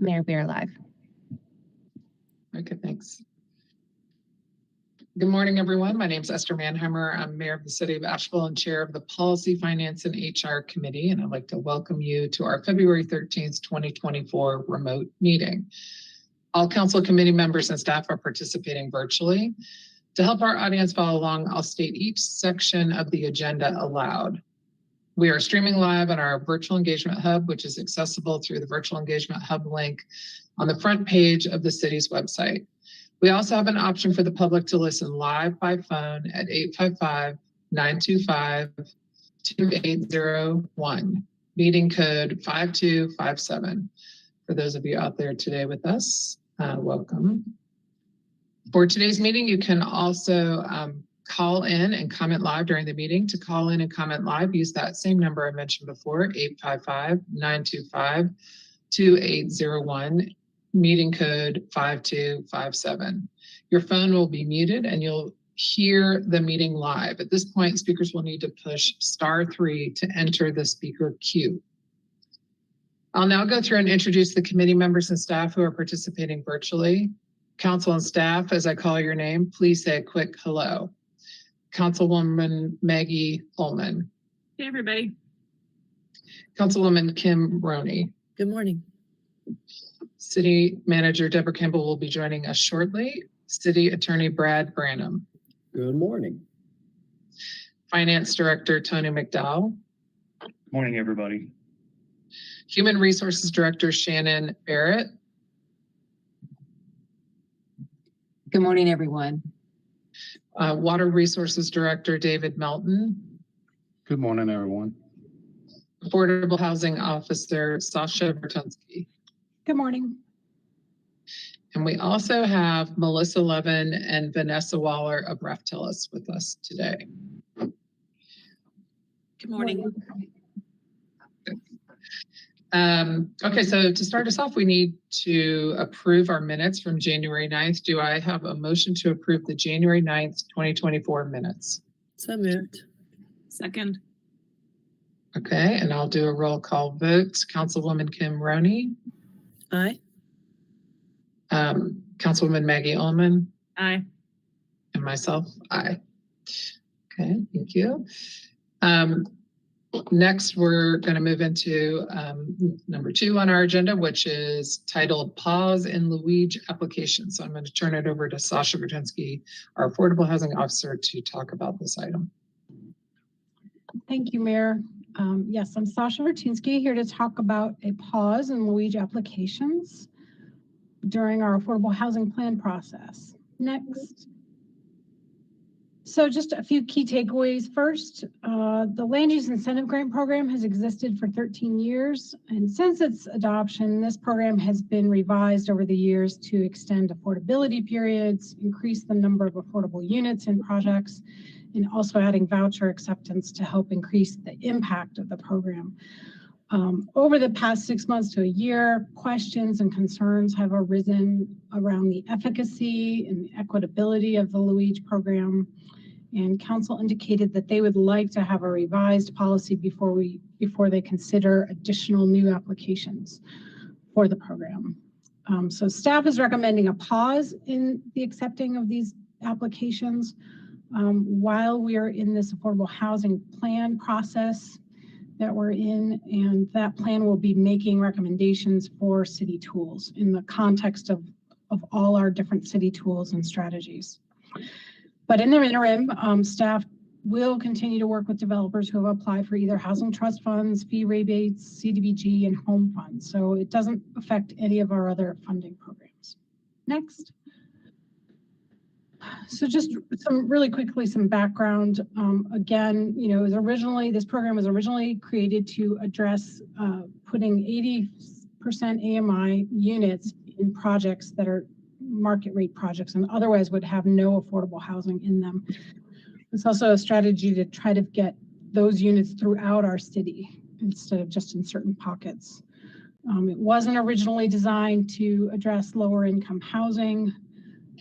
Mayor, we are live. Okay, thanks. Good morning, everyone. My name is Esther Manheimer. I'm Mayor of the City of Asheville and Chair of the Policy, Finance, and HR Committee, and I'd like to welcome you to our February 13th, 2024 remote meeting. All council committee members and staff are participating virtually. To help our audience follow along, I'll state each section of the agenda aloud. We are streaming live on our virtual engagement hub, which is accessible through the virtual engagement hub link on the front page of the city's website. We also have an option for the public to listen live by phone at 855-925-2801, meeting code 5257. For those of you out there today with us, welcome. For today's meeting, you can also call in and comment live during the meeting. To call in and comment live, use that same number I mentioned before, 855-925-2801. Meeting code 5257. Your phone will be muted and you'll hear the meeting live. At this point, speakers will need to push *3 to enter the speaker queue. I'll now go through and introduce the committee members and staff who are participating virtually. Council and staff, as I call your name, please say a quick hello. Councilwoman Maggie Ullman. Hey, everybody. Councilwoman Kim Roney. Good morning. City Manager Deborah Campbell will be joining us shortly. City Attorney Brad Branham. Good morning. Finance Director Tony McDowell. Good morning, everybody. Human Resources Director Shannon Barrett. Good morning, everyone. Water Resources Director David Melton. Good morning, everyone. Affordable Housing Officer Sasha Bertunsky. Good morning. And we also have Melissa Levin and Vanessa Waller of Reftillis with us today. Good morning. Okay, so to start us off, we need to approve our minutes from January 9th. Do I have a motion to approve the January 9th, 2024 minutes? So moved. Second. Okay, and I'll do a roll call vote. Councilwoman Kim Roney. Aye. Councilwoman Maggie Ullman. Aye. And myself, aye. Okay, thank you. Next, we're going to move into number 2 on our agenda, which is titled Pause in Luigi Application. So I'm going to turn it over to Sasha Bertunsky, our Affordable Housing Officer, to talk about this item. Thank you, Mayor. Yes, I'm Sasha Bertunsky here to talk about a pause in Luigi applications during our affordable housing plan process. Next. So just a few key takeaways. First, the Land Use Incentive Grant Program has existed for 13 years. And since its adoption, this program has been revised over the years to extend affordability periods, increase the number of affordable units in projects, and also adding voucher acceptance to help increase the impact of the program. Over the past 6 months to a year, questions and concerns have arisen around the efficacy and equitability of the Luigi program. And council indicated that they would like to have a revised policy before they consider additional new applications for the program. So staff is recommending a pause in the accepting of these applications while we are in this affordable housing plan process that we're in, and that plan will be making recommendations for city tools in the context of all our different city tools and strategies. But in the interim, staff will continue to work with developers who have applied for either housing trust funds, fee rebates, CDBG, and home funds. So it doesn't affect any of our other funding programs. Next. So just really quickly, some background. Again, you know, this program was originally created to address putting 80% AMI units in projects that are market rate projects and otherwise would have no affordable housing in them. It's also a strategy to try to get those units throughout our city instead of just in certain pockets. It wasn't originally designed to address lower income housing.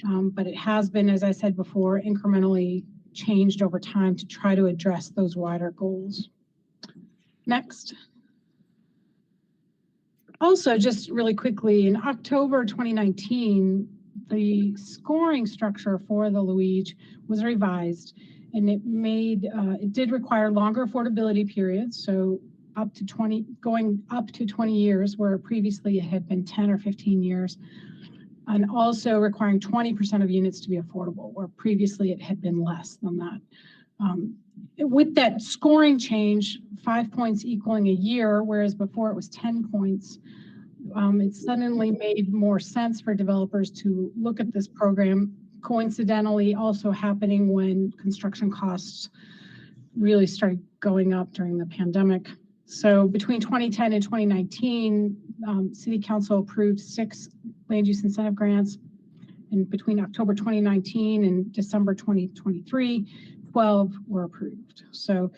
But it has been, as I said before, incrementally changed over time to try to address those wider goals. Next. Also, just really quickly, in October 2019, the scoring structure for the LUIGE was revised, and it did require longer affordability periods, so going up to 20 years, where previously it had been 10 or 15 years, and also requiring 20% of units to be affordable, where previously it had been less than that. With that scoring change, 5 points equaling a year, whereas before it was 10 points, it suddenly made more sense for developers to look at this program, coincidentally also happening when construction costs really started going up during the pandemic. So between 2010 and 2019, City Council approved 6 land use incentive grants, and between October 2019 and December 2023, 12 were approved. So,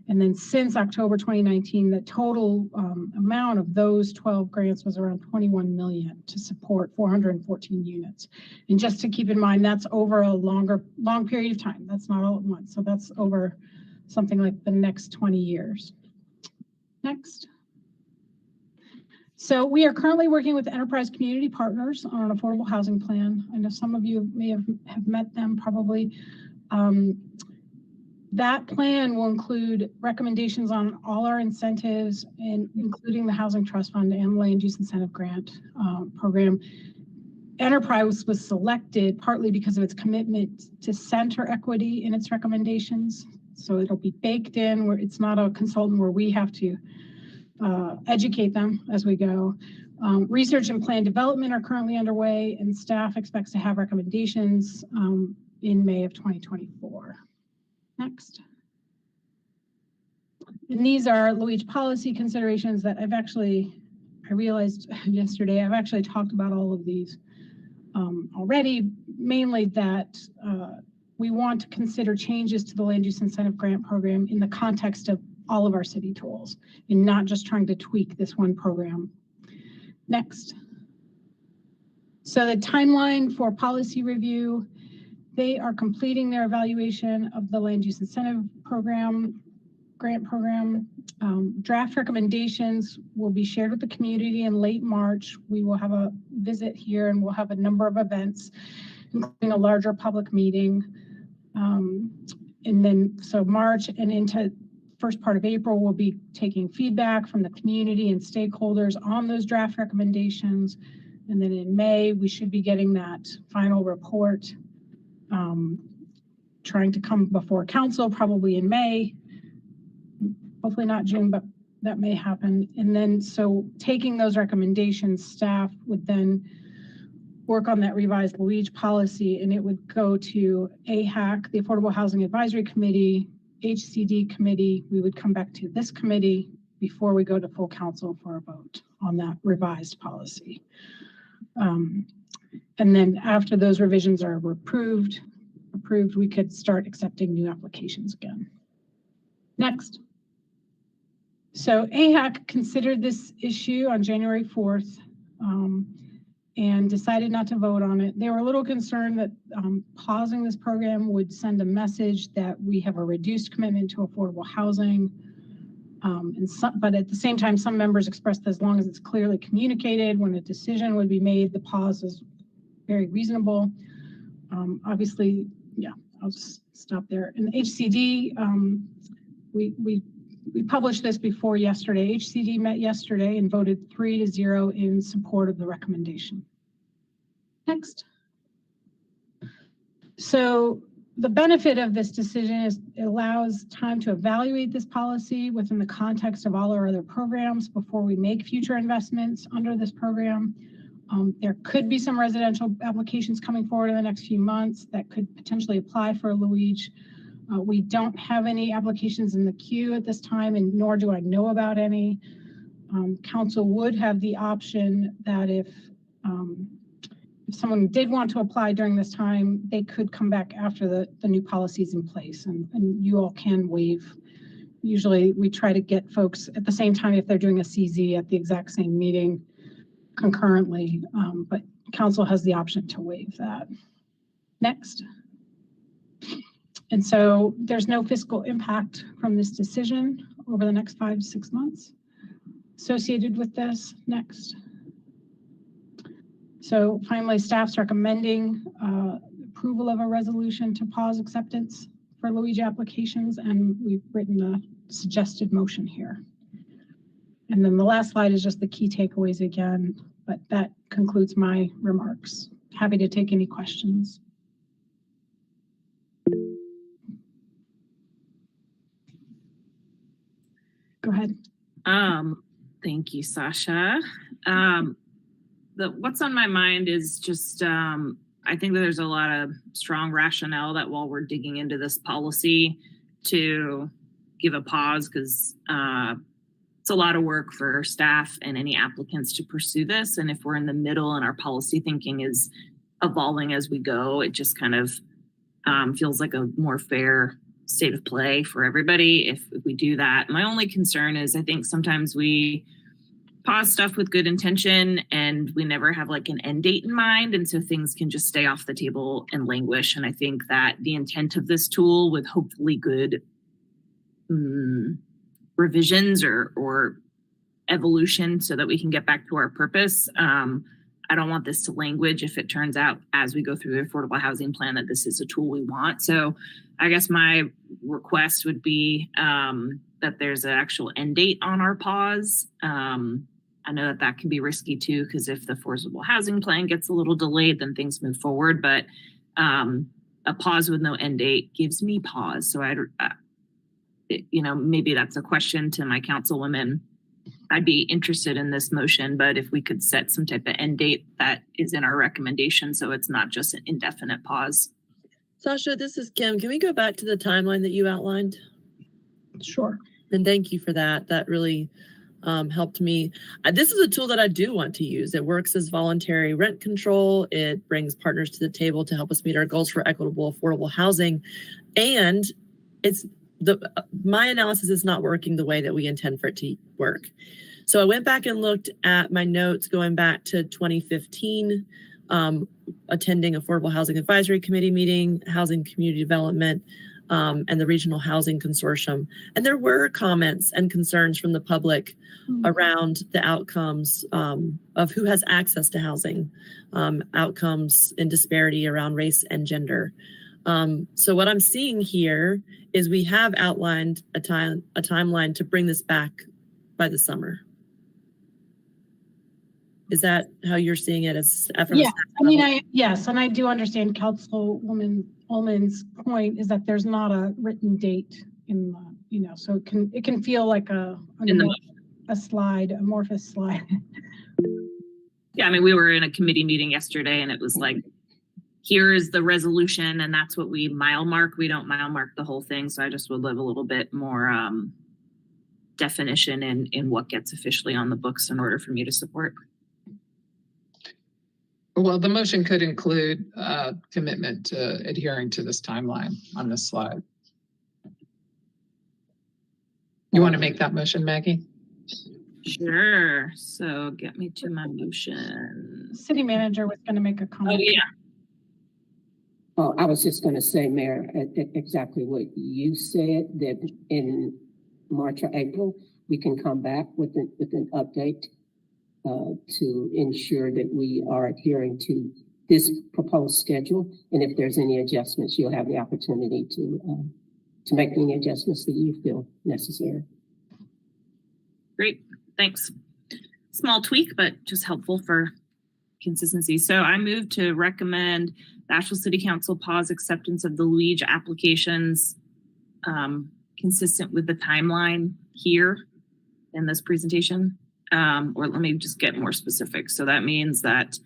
and then since October 2019, the total amount of those 12 grants was around 21 million to support 414 units. And just to keep in mind, that's over a long period of time. That's not all at once. So that's over something like the next 20 years. Next. So we are currently working with enterprise community partners on an affordable housing plan. I know some of you may have met them probably. That plan will include recommendations on all our incentives, including the Housing Trust Fund and Land Use Incentive Grant program. Enterprise was selected partly because of its commitment to center equity in its recommendations. So it'll be baked in, where it's not a consultant where we have to educate them as we go. Research and plan development are currently underway, and staff expects to have recommendations in May of 2024. Next. And these are LUIGE policy considerations that I realized yesterday, I've actually talked about all of these already, mainly that we want to consider changes to the land use incentive grant program in the context of all of our city tools and not just trying to tweak this one program. Next. So the timeline for policy review, they are completing their evaluation of the land use incentive program, grant program. Draft recommendations will be shared with the community in late March. We will have a visit here and we'll have a number of events, including a larger public meeting. And then, so March and into first part of April, we'll be taking feedback from the community and stakeholders on those draft recommendations. And then in May, we should be getting that final report, trying to come before council, probably in May, hopefully not June, but that may happen. And then, so taking those recommendations, staff would then work on that revised LUIGE policy, and it would go to AHAC, the Affordable Housing Advisory Committee, HCD committee. We would come back to this committee before we go to full council for a vote on that revised policy. And then after those revisions are approved, we could start accepting new applications again. Next. So AHAC considered this issue on January 4th and decided not to vote on it. They were a little concerned that pausing this program would send a message that we have a reduced commitment to affordable housing. But at the same time, some members expressed that as long as it's clearly communicated when a decision would be made, the pause is very reasonable. Obviously, yeah, I'll just stop there. And the HCD, we published this before yesterday. HCD met yesterday and voted 3-0 in support of the recommendation. Next. So the benefit of this decision is it allows time to evaluate this policy within the context of all our other programs before we make future investments under this program. There could be some residential applications coming forward in the next few months that could potentially apply for a LUIGE. We don't have any applications in the queue at this time, and nor do I know about any. Council would have the option that if someone did want to apply during this time, they could come back after the new policy is in place, and you all can waive. Usually we try to get folks at the same time if they're doing a CZ at the exact same meeting concurrently, but council has the option to waive that. Next. And so there's no fiscal impact from this decision over the next 5 to 6 months. associated with this. Next. So finally, staff's recommending approval of a resolution to pause acceptance for Luigi applications, and we've written a suggested motion here. And then the last slide is just the key takeaways again, but that concludes my remarks. Happy to take any questions. Go ahead. Thank you, Sasha. What's on my mind is just, I think that there's a lot of strong rationale that while we're digging into this policy to give a pause, because it's a lot of work for staff and any applicants to pursue this. And if we're in the middle and our policy thinking is evolving as we go, it just kind of feels like a more fair state of play for everybody if we do that. My only concern is I think sometimes we pause stuff with good intention and we never have like an end date in mind. And so things can just stay off the table and languish. And I think that the intent of this tool with hopefully good revisions or evolution so that we can get back to our purpose. I don't want this to language if it turns out as we go through the affordable housing plan that this is a tool we want. So I guess my request would be that there's an actual end date on our pause. I know that can be risky too, because if the affordable housing plan gets a little delayed, then things move forward. But a pause with no end date gives me pause. So maybe that's a question to my councilwomen. I'd be interested in this motion, but if we could set some type of end date that is in our recommendation, so it's not just an indefinite pause. Sasha, this is Kim. Can we go back to the timeline that you outlined? Sure. And thank you for that. That really helped me. This is a tool that I do want to use. It works as voluntary rent control. It brings partners to the table to help us meet our goals for equitable, affordable housing. And my analysis is not working the way that we intend for it to work. So I went back and looked at my notes going back to 2015, attending Affordable Housing Advisory Committee meeting, Housing Community Development, and the Regional Housing Consortium. And there were comments and concerns from the public around the outcomes of who has access to housing, outcomes in disparity around race and gender. So what I'm seeing here is we have outlined a timeline to bring this back by the summer. Is that how you're seeing it as? Yeah, yes, and I do understand Councilwoman Ullman's point is that there's not a written date in the, so it can feel like a slide, amorphous slide. Yeah, I mean, we were in a committee meeting yesterday and it was like, here's the resolution and that's what we mile mark. We don't mile mark the whole thing. So I just would love a little bit more definition in what gets officially on the books in order for me to support. Well, the motion could include commitment to adhering to this timeline on this slide. You want to make that motion, Maggie? Sure. So get me to my motion. City manager was going to make a comment. Oh, yeah. Oh, I was just going to say, Mayor, exactly what you said, that in March or April, we can come back with an update to ensure that we are adhering to this proposed schedule. And if there's any adjustments, you'll have the opportunity to make any adjustments that you feel necessary. Great, thanks. Small tweak, but just helpful for consistency. So I move to recommend the Asheville City Council pause acceptance of the Luigi applications consistent with the timeline here in this presentation. Or let me just get more specific. So that means that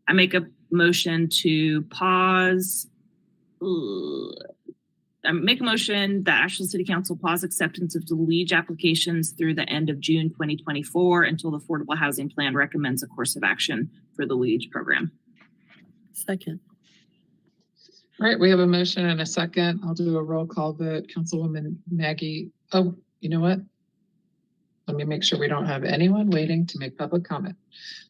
I make a motion to pause. I make a motion that Asheville City Council pause acceptance of the Luigi applications through the end of June 2024 until the Affordable Housing Plan recommends a course of action for the Luigi program. Second. All right, we have a motion and a second. I'll do a roll call vote. Councilwoman Maggie. Oh, you know what? Let me make sure we don't have anyone waiting to make public comment.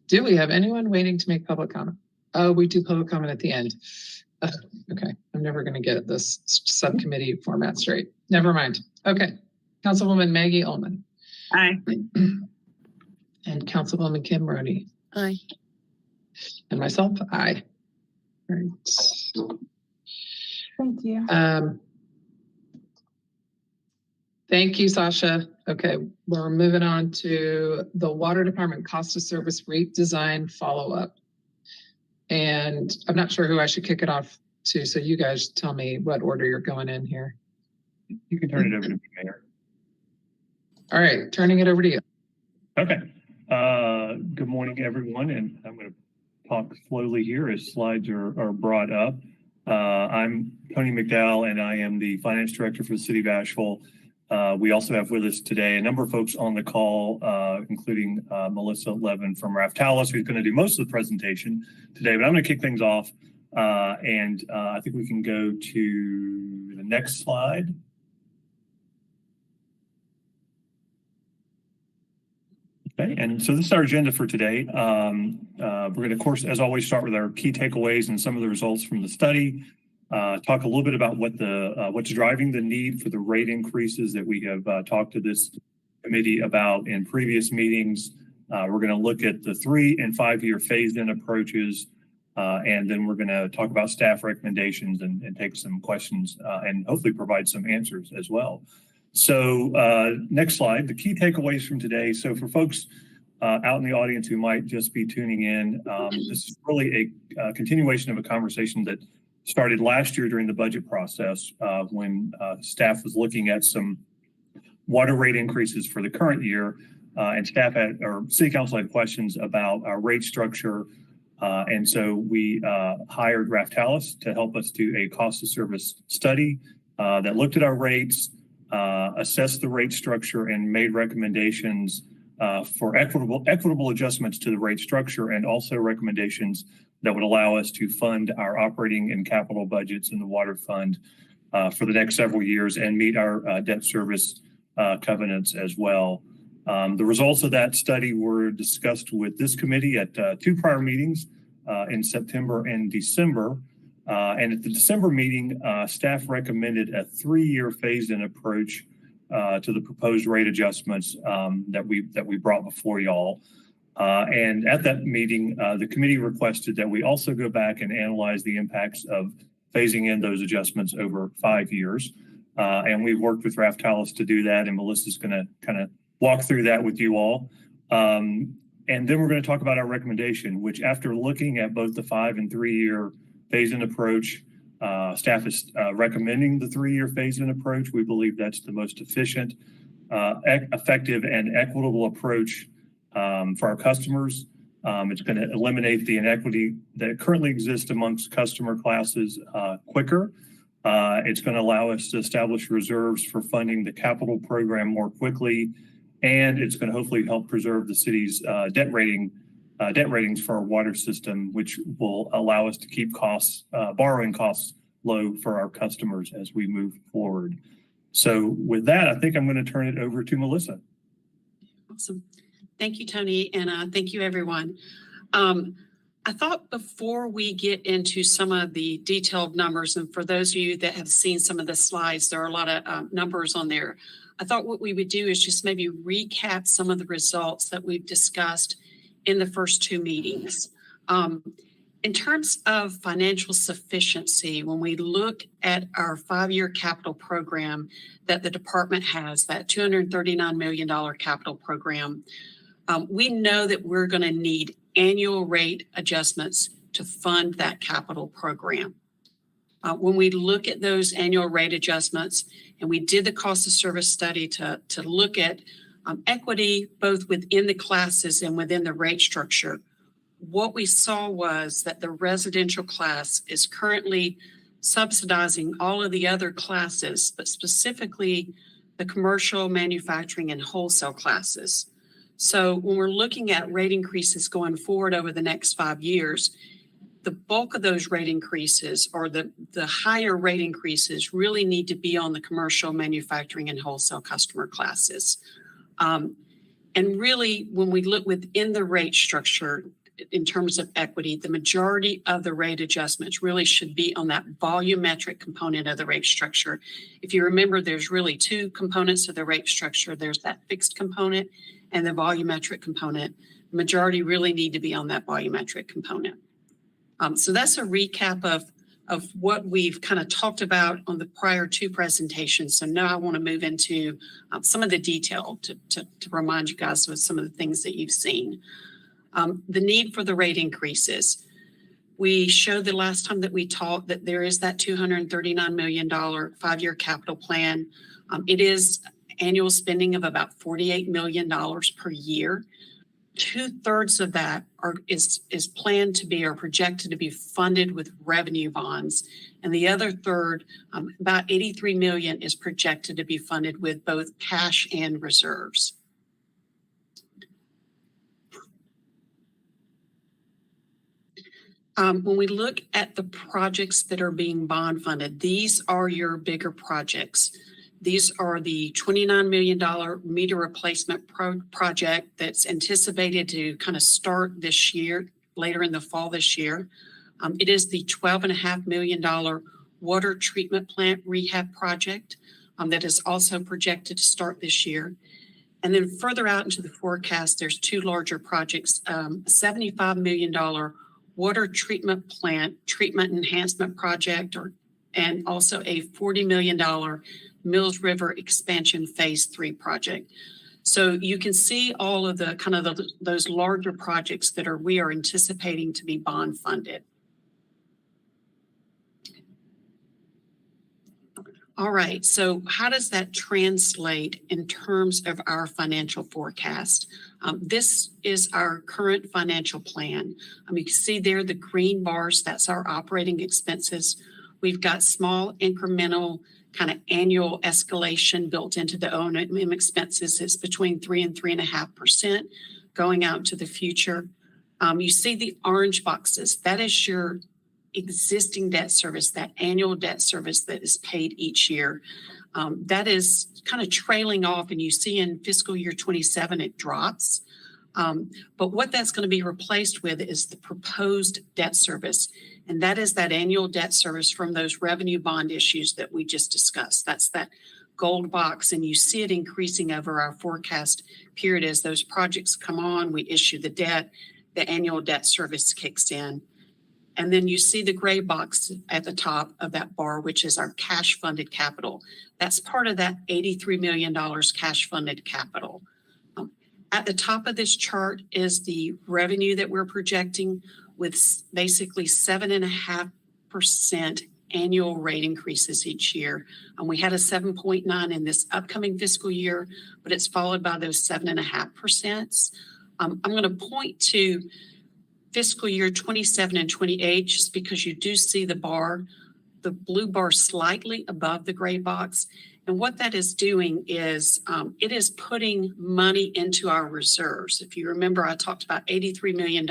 Do we have anyone waiting to make public comment? Oh, we do public comment at the end. Okay, I'm never going to get this subcommittee format straight. Never mind. Okay, Councilwoman Maggie Ullman. Aye. And Councilwoman Kim Roney. Aye. And myself, aye. All right. Thank you. Thank you, Sasha. Okay, we're moving on to the Water Department cost of service rate design follow-up. And I'm not sure who I should kick it off to, so you guys tell me what order you're going in here. You can turn it over to me, Mayor. All right, turning it over to you. Okay. Good morning, everyone, and I'm going to talk slowly here as slides are brought up. I'm Tony McDowell, and I am the Finance Director for the City of Asheville. We also have with us today a number of folks on the call, including Melissa Levin from Raftalis, who's going to do most of the presentation today, but I'm going to kick things off, and I think we can go to the next slide. Okay, and so this is our agenda for today. We're going to, of course, as always, start with our key takeaways and some of the results from the study. Talk a little bit about what's driving the need for the rate increases that we have talked to this committee about in previous meetings. We're going to look at the 3 and 5 year phased-in approaches, and then we're going to talk about staff recommendations and take some questions and hopefully provide some answers as well. So next slide, the key takeaways from today. So for folks out in the audience who might just be tuning in, this is really a continuation of a conversation that started last year during the budget process when staff was looking at some water rate increases for the current year, and City Council had questions about our rate structure. And so we hired Raftalis to help us do a cost of service study that looked at our rates, assessed the rate structure, and made recommendations for equitable adjustments to the rate structure, and also recommendations that would allow us to fund our operating and capital budgets in the water fund for the next several years and meet our debt service covenants as well. The results of that study were discussed with this committee at 2 prior meetings in September and December. And at the December meeting, staff recommended a 3-year phased-in approach to the proposed rate adjustments that we brought before y'all. And at that meeting, the committee requested that we also go back and analyze the impacts of phasing in those adjustments over 5 years. And we've worked with Raftalis to do that, and Melissa's going to kind of walk through that with you all. And then we're going to talk about our recommendation, which, after looking at both the 5 and 3 year phase-in approach, staff is recommending the 3-year phase-in approach. We believe that's the most efficient, effective, and equitable approach for our customers. It's going to eliminate the inequity that currently exists amongst customer classes quicker. It's going to allow us to establish reserves for funding the capital program more quickly, and it's going to hopefully help preserve the city's debt ratings for our water system, which will allow us to keep borrowing costs low for our customers as we move forward. So with that, I think I'm going to turn it over to Melissa. Awesome. Thank you, Tony, and thank you, everyone. I thought before we get into some of the detailed numbers, and for those of you that have seen some of the slides, there are a lot of numbers on there. I thought what we would do is just maybe recap some of the results that we've discussed in the first 2 meetings. In terms of financial sufficiency, when we look at our 5-year capital program that the department has, that $239 million capital program, we know that we're going to need annual rate adjustments to fund that capital program. When we look at those annual rate adjustments, and we did the cost of service study to look at equity both within the classes and within the rate structure, what we saw was that the residential class is currently subsidizing all of the other classes, but specifically the commercial, manufacturing, and wholesale classes. So when we're looking at rate increases going forward over the next 5 years, the bulk of those rate increases, or the higher rate increases, really need to be on the commercial, manufacturing, and wholesale customer classes. And really, when we look within the rate structure, in terms of equity, the majority of the rate adjustments really should be on that volumetric component of the rate structure. If you remember, there's really two components of the rate structure. There's that fixed component and the volumetric component. The majority really need to be on that volumetric component. So that's a recap of what we've kind of talked about on the prior two presentations. So now I want to move into some of the detail to remind you guys of some of the things that you've seen. The need for the rate increases. We showed the last time that we talked that there is that $239 million 5-year capital plan. It is annual spending of about $48 million per year. 2/3 of that is planned to be or projected to be funded with revenue bonds. And the other third, about $83 million, is projected to be funded with both cash and reserves. When we look at the projects that are being bond funded, these are your bigger projects. These are the $29 million meter replacement project that's anticipated to kind of start this year, later in the fall this year. It is the $12.5 million water treatment plant rehab project that is also projected to start this year. And then further out into the forecast, there's two larger projects, $75 million water treatment plant treatment enhancement project, and also a $40 million Mills River expansion phase 3 project. So you can see all of the kind of those larger projects that we are anticipating to be bond funded. All right, so how does that translate in terms of our financial forecast? This is our current financial plan. You can see there the green bars, that's our operating expenses. We've got small incremental kind of annual escalation built into the O&M expenses. It's between 3 and 3.5% going out to the future. You see the orange boxes. That is your existing debt service, that annual debt service that is paid each year. That is kind of trailing off, and you see in fiscal year 27 it drops. But what that's going to be replaced with is the proposed debt service. And that is that annual debt service from those revenue bond issues that we just discussed. That's that gold box, and you see it increasing over our forecast period as those projects come on, we issue the debt, the annual debt service kicks in. And then you see the gray box at the top of that bar, which is our cash funded capital. That's part of that $83 million cash funded capital. At the top of this chart is the revenue that we're projecting, with basically 7.5% annual rate increases each year. And we had a 7.9 in this upcoming fiscal year, but it's followed by those 7.5%. I'm going to point to fiscal year 27 and 28, just because you do see the blue bar slightly above the gray box. And what that is doing is it is putting money into our reserves. If you remember, I talked about $83 million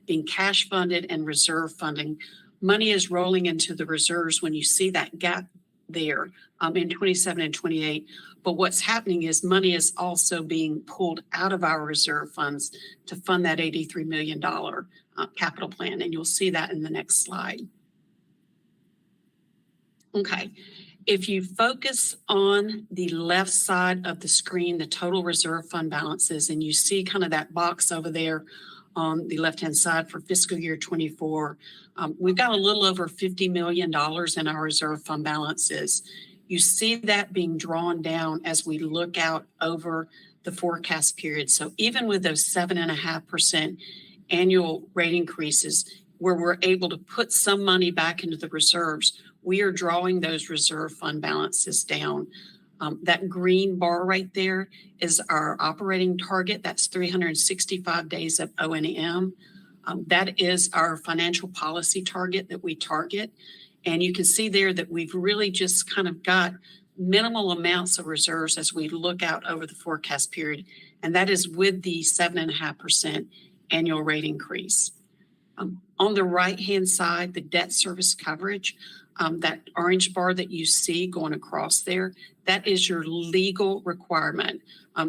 being cash funded and reserve funding. Money is rolling into the reserves when you see that gap there in 27 and 28. But what's happening is money is also being pulled out of our reserve funds to fund that $83 million capital plan. And you'll see that in the next slide. Okay. If you focus on the left side of the screen, the total reserve fund balances, and you see kind of that box over there on the left-hand side for fiscal year 24, we've got a little over $50 million in our reserve fund balances. You see that being drawn down as we look out over the forecast period. So even with those 7.5% annual rate increases, where we're able to put some money back into the reserves, we are drawing those reserve fund balances down. That green bar right there is our operating target. That's 365 days of O&M. That is our financial policy target that we target. And you can see there that we've really just kind of got minimal amounts of reserves as we look out over the forecast period. And that is with the 7.5% annual rate increase. On the right-hand side, the debt service coverage, that orange bar that you see going across there, that is your legal requirement.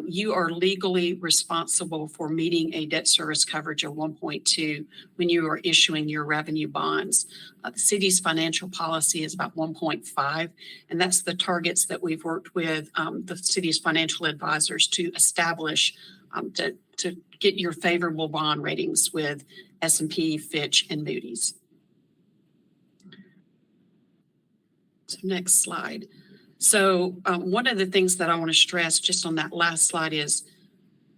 You are legally responsible for meeting a debt service coverage of 1.2 when you are issuing your revenue bonds. The city's financial policy is about 1.5, and that's the targets that we've worked with the city's financial advisors to establish to get your favorable bond ratings with S&P, Fitch, and Moody's. So next slide. So one of the things that I want to stress just on that last slide is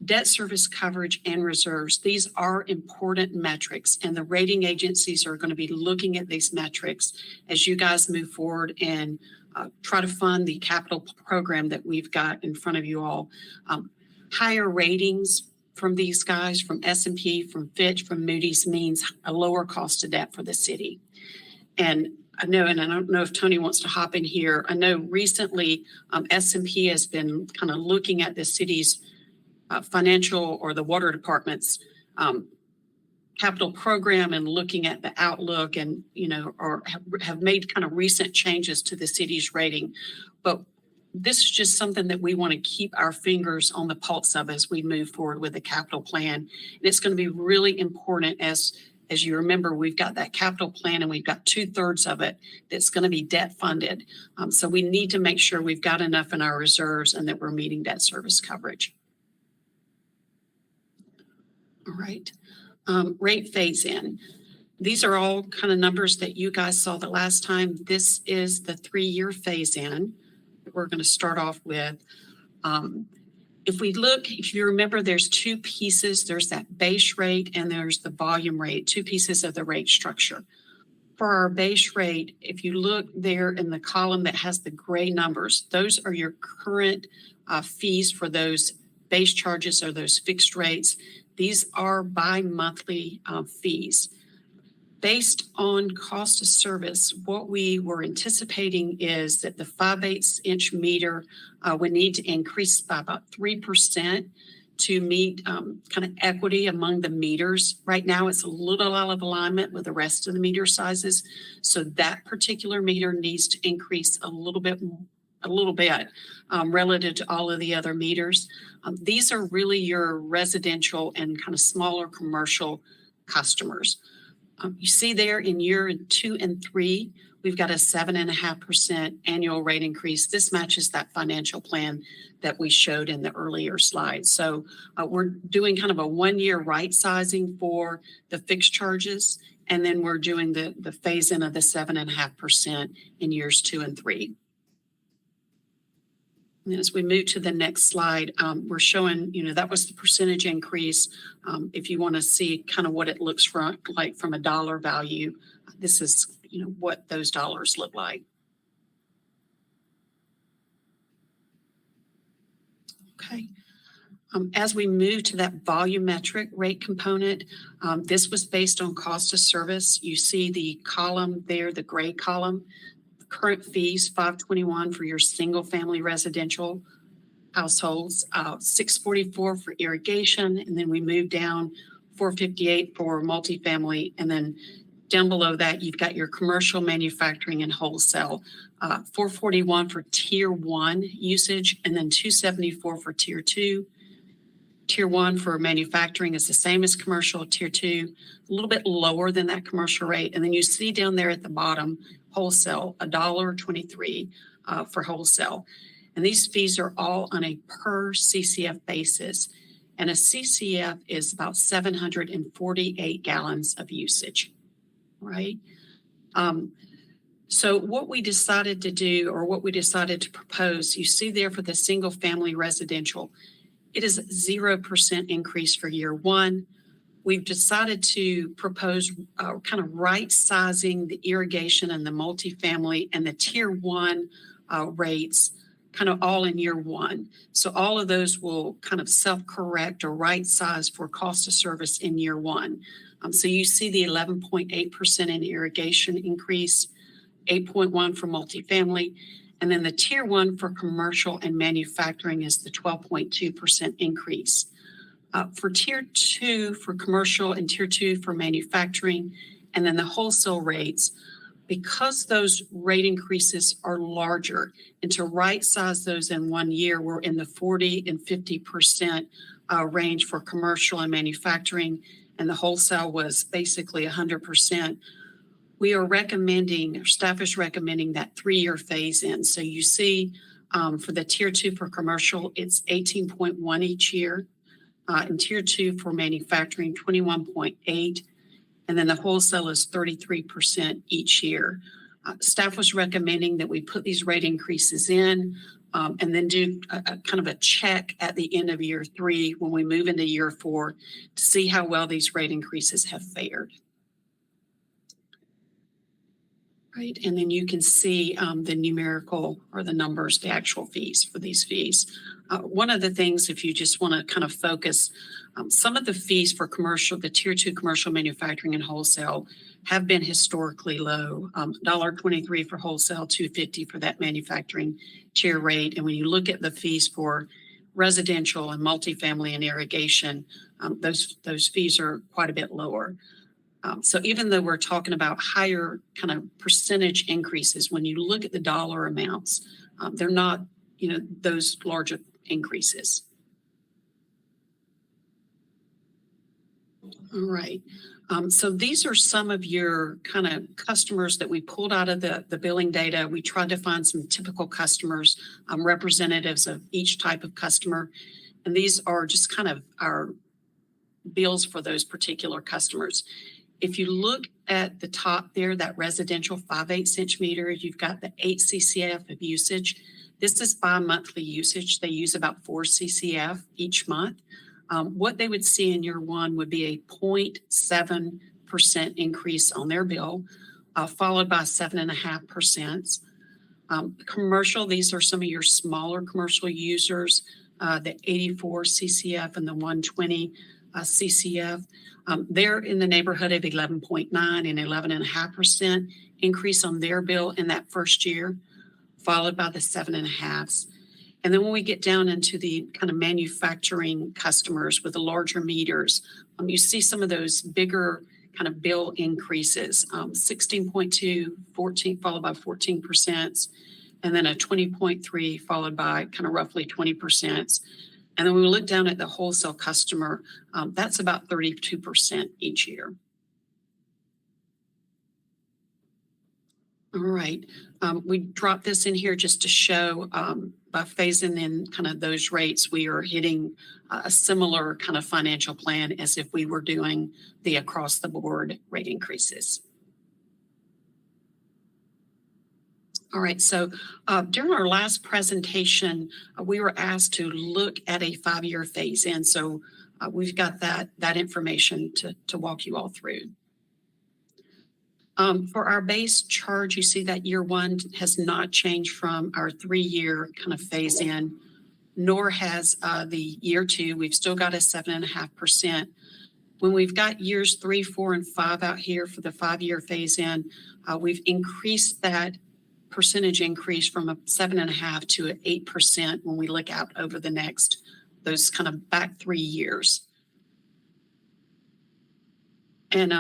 debt service coverage and reserves. These are important metrics, and the rating agencies are going to be looking at these metrics as you guys move forward and try to fund the capital program that we've got in front of you all. Higher ratings from these guys, from S&P, from Fitch, from Moody's, means a lower cost of debt for the city. And I know, and I don't know if Tony wants to hop in here. I know recently S&P has been kind of looking at the city's financial or the water department's capital program and looking at the outlook and, or have made kind of recent changes to the city's rating. But this is just something that we want to keep our fingers on the pulse of as we move forward with the capital plan. And it's going to be really important as you remember, we've got that capital plan and we've got 2/3 of it that's going to be debt funded. So we need to make sure we've got enough in our reserves and that we're meeting debt service coverage. All right. Rate phase in. These are all kind of numbers that you guys saw the last time. This is the 3-year phase in that we're going to start off with. If you remember, there's two pieces. There's that base rate and there's the volume rate, two pieces of the rate structure. For our base rate, if you look there in the column that has the gray numbers, those are your current fees for those base charges or those fixed rates. These are bi-monthly fees. Based on cost of service, what we were anticipating is that the 5/8" meter would need to increase by about 3% to meet kind of equity among the meters. Right now, it's a little out of alignment with the rest of the meter sizes. So that particular meter needs to increase a little bit relative to all of the other meters. These are really your residential and kind of smaller commercial customers. You see there in year 2 and 3, we've got a 7.5% annual rate increase. This matches that financial plan that we showed in the earlier slide. So we're doing kind of a 1-year right sizing for the fixed charges, and then we're doing the phase in of the 7.5% in years 2 and 3. And as we move to the next slide, we're showing, that was the percentage increase. If you want to see kind of what it looks like from a dollar value, this is, what those dollars look like. Okay. As we move to that volumetric rate component, this was based on cost of service. You see the column there, the gray column. Current fees, $521 for your single family residential households, $644 for irrigation, and then we move down $458 for multifamily, and then down below that you've got your commercial, manufacturing, and wholesale, $441 for tier 1 usage, and then $274 for tier 2. Tier 1 for manufacturing is the same as commercial. Tier 2, a little bit lower than that commercial rate, and then you see down there at the bottom, wholesale, $1.23 for wholesale. And these fees are all on a per CCF basis. And a CCF is about 748 gallons of usage, right? So what we decided to do, or what we decided to propose, you see there for the single family residential, it is 0% increase for year 1. We've decided to propose kind of right sizing the irrigation and the multifamily and the tier 1 rates kind of all in year 1. So all of those will kind of self-correct or right size for cost of service in year 1. So you see the 11.8% in irrigation increase, 8.1 for multifamily, and then the tier 1 for commercial and manufacturing is the 12.2% increase. For tier 2 for commercial and tier 2 for manufacturing, and then the wholesale rates, because those rate increases are larger, and to right size those in 1 year, we're in the 40 and 50% range for commercial and manufacturing, and the wholesale was basically 100%. We are recommending, our staff is recommending that 3-year phase in. So you see for the tier 2 for commercial, it's 18.1 each year. And tier 2 for manufacturing, 21.8. And then the wholesale is 33% each year. Staff was recommending that we put these rate increases in and then do a kind of a check at the end of year 3 when we move into year 4 to see how well these rate increases have fared. Right, and then you can see the numerical or the numbers, the actual fees for these fees. One of the things, if you just want to kind of focus, some of the fees for commercial, the tier 2 commercial manufacturing and wholesale have been historically low. $1.23 for wholesale, $2.50 for that manufacturing tier rate. And when you look at the fees for residential and multifamily and irrigation, those fees are quite a bit lower. So even though we're talking about higher kind of percentage increases, when you look at the dollar amounts, they're not, those larger increases. All right. So these are some of your kind of customers that we pulled out of the billing data. We tried to find some typical customers, representatives of each type of customer. And these are just kind of our bills for those particular customers. If you look at the top there, that residential 5/8 inch meter, you've got the 8 CCF of usage. This is bi-monthly usage. They use about 4 CCF each month. What they would see in year 1 would be a 0.7% increase on their bill, followed by 7.5%. Commercial, these are some of your smaller commercial users, the 84 CCF and the 120 CCF. They're in the neighborhood of 11.9 and 11.5% increase on their bill in that first year, followed by the 7.5s. And then when we get down into the kind of manufacturing customers with the larger meters, you see some of those bigger kind of bill increases, 16.2, 14, followed by 14%, and then a 20.3 followed by kind of roughly 20%. And then when we look down at the wholesale customer, that's about 32% each year. All right. We dropped this in here just to show by phasing in kind of those rates, we are hitting a similar kind of financial plan as if we were doing the across the board rate increases. All right, so during our last presentation, we were asked to look at a 5-year phase in. So we've got that information to walk you all through. For our base charge, you see that year 1 has not changed from our 3-year kind of phase in, nor has the year 2. We've still got a 7.5%. When we've got years 3, 4, and 5 out here for the 5-year phase in, we've increased that percentage increase from a 7.5 to an 8% when we look out over the next, those kind of back 3 years. And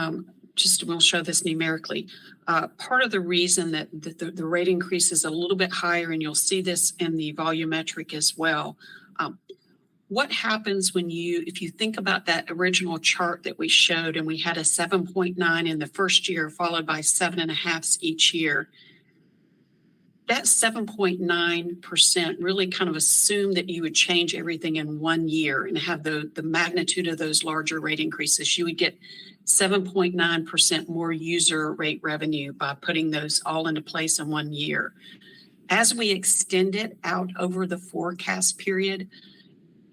we'll show this numerically. Part of the reason that the rate increase is a little bit higher, and you'll see this in the volumetric as well. What happens when if you think about that original chart that we showed, and we had a 7.9 in the first year, followed by 7.5s each year, that 7.9% really kind of assumed that you would change everything in 1 year and have the magnitude of those larger rate increases. You would get 7.9% more user rate revenue by putting those all into place in 1 year. As we extend it out over the forecast period,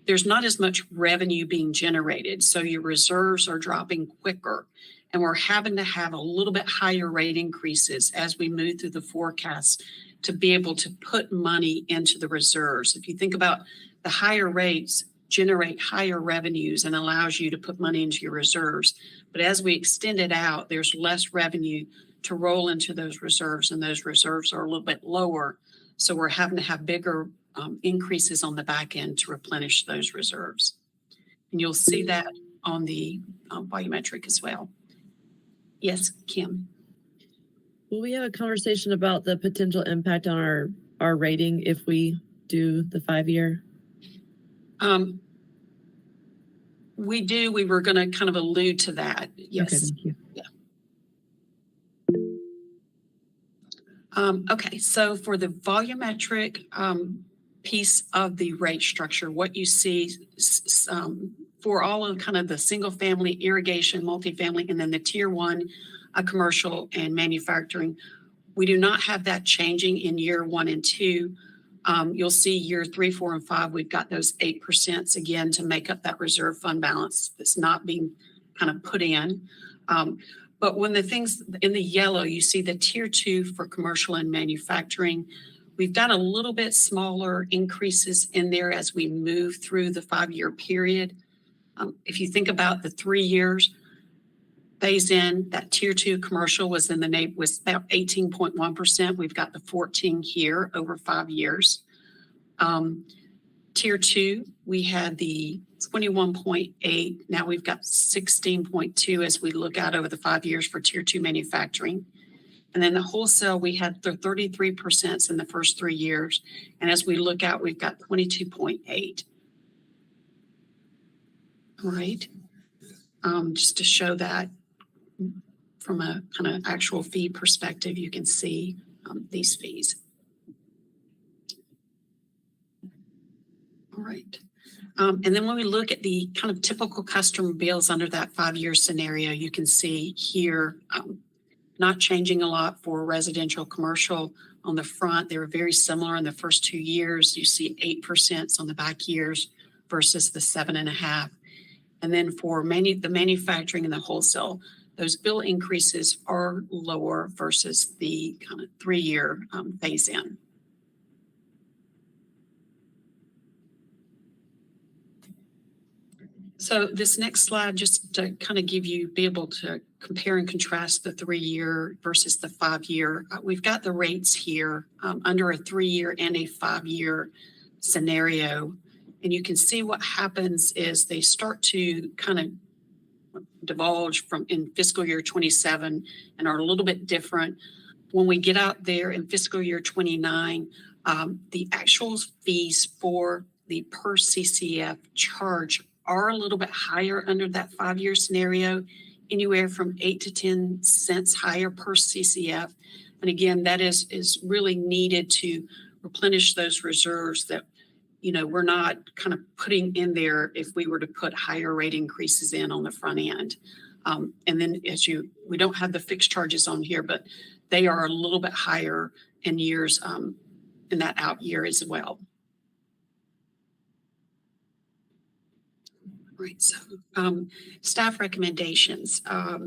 there's not as much revenue being generated. So your reserves are dropping quicker. And we're having to have a little bit higher rate increases as we move through the forecast to be able to put money into the reserves. If you think about the higher rates generate higher revenues and allows you to put money into your reserves. But as we extend it out, there's less revenue to roll into those reserves, and those reserves are a little bit lower. So we're having to have bigger increases on the back end to replenish those reserves. And you'll see that on the volumetric as well. Yes, Kim. Will we have a conversation about the potential impact on our rating if we do the 5-year? We do. We were going to kind of allude to that. Yes. Okay, thank you. Okay, so for the volumetric piece of the rate structure, what you see for all of kind of the single family, irrigation, multifamily, and then the tier 1 commercial and manufacturing, we do not have that changing in year 1 and 2. You'll see year 3, 4, and 5, we've got those 8% again to make up that reserve fund balance that's not being kind of put in. But when the things in the yellow, you see the tier 2 for commercial and manufacturing, we've got a little bit smaller increases in there as we move through the 5-year period. If you think about the 3 years phase in, that tier 2 commercial was about 18.1%. We've got the 14 here over 5 years. Tier 2, we had the 21.8. Now we've got 16.2 as we look out over the 5 years for tier 2 manufacturing. And then the wholesale, we had the 33% in the first 3 years. And as we look out, we've got 22.8. All right. Just to show that from a kind of actual fee perspective, you can see these fees. All right. And then when we look at the kind of typical customer bills under that 5-year scenario, you can see here not changing a lot for residential commercial on the front. They were very similar in the first 2 years. You see 8% on the back years versus the 7.5%. And then for the manufacturing and the wholesale, those bill increases are lower versus the kind of 3-year phase in. So this next slide, just to kind of be able to compare and contrast the 3-year versus the 5-year. We've got the rates here under a 3-year and a 5-year scenario. And you can see what happens is they start to kind of divulge in fiscal year 27 and are a little bit different. When we get out there in fiscal year 29, the actual fees for the per CCF charge are a little bit higher under that 5-year scenario, anywhere from 8 to 10 cents higher per CCF. And again, that is really needed to replenish those reserves that, we're not kind of putting in there if we were to put higher rate increases in on the front end. And then we don't have the fixed charges on here, but they are a little bit higher in years in that out year as well. Right, so staff recommendations.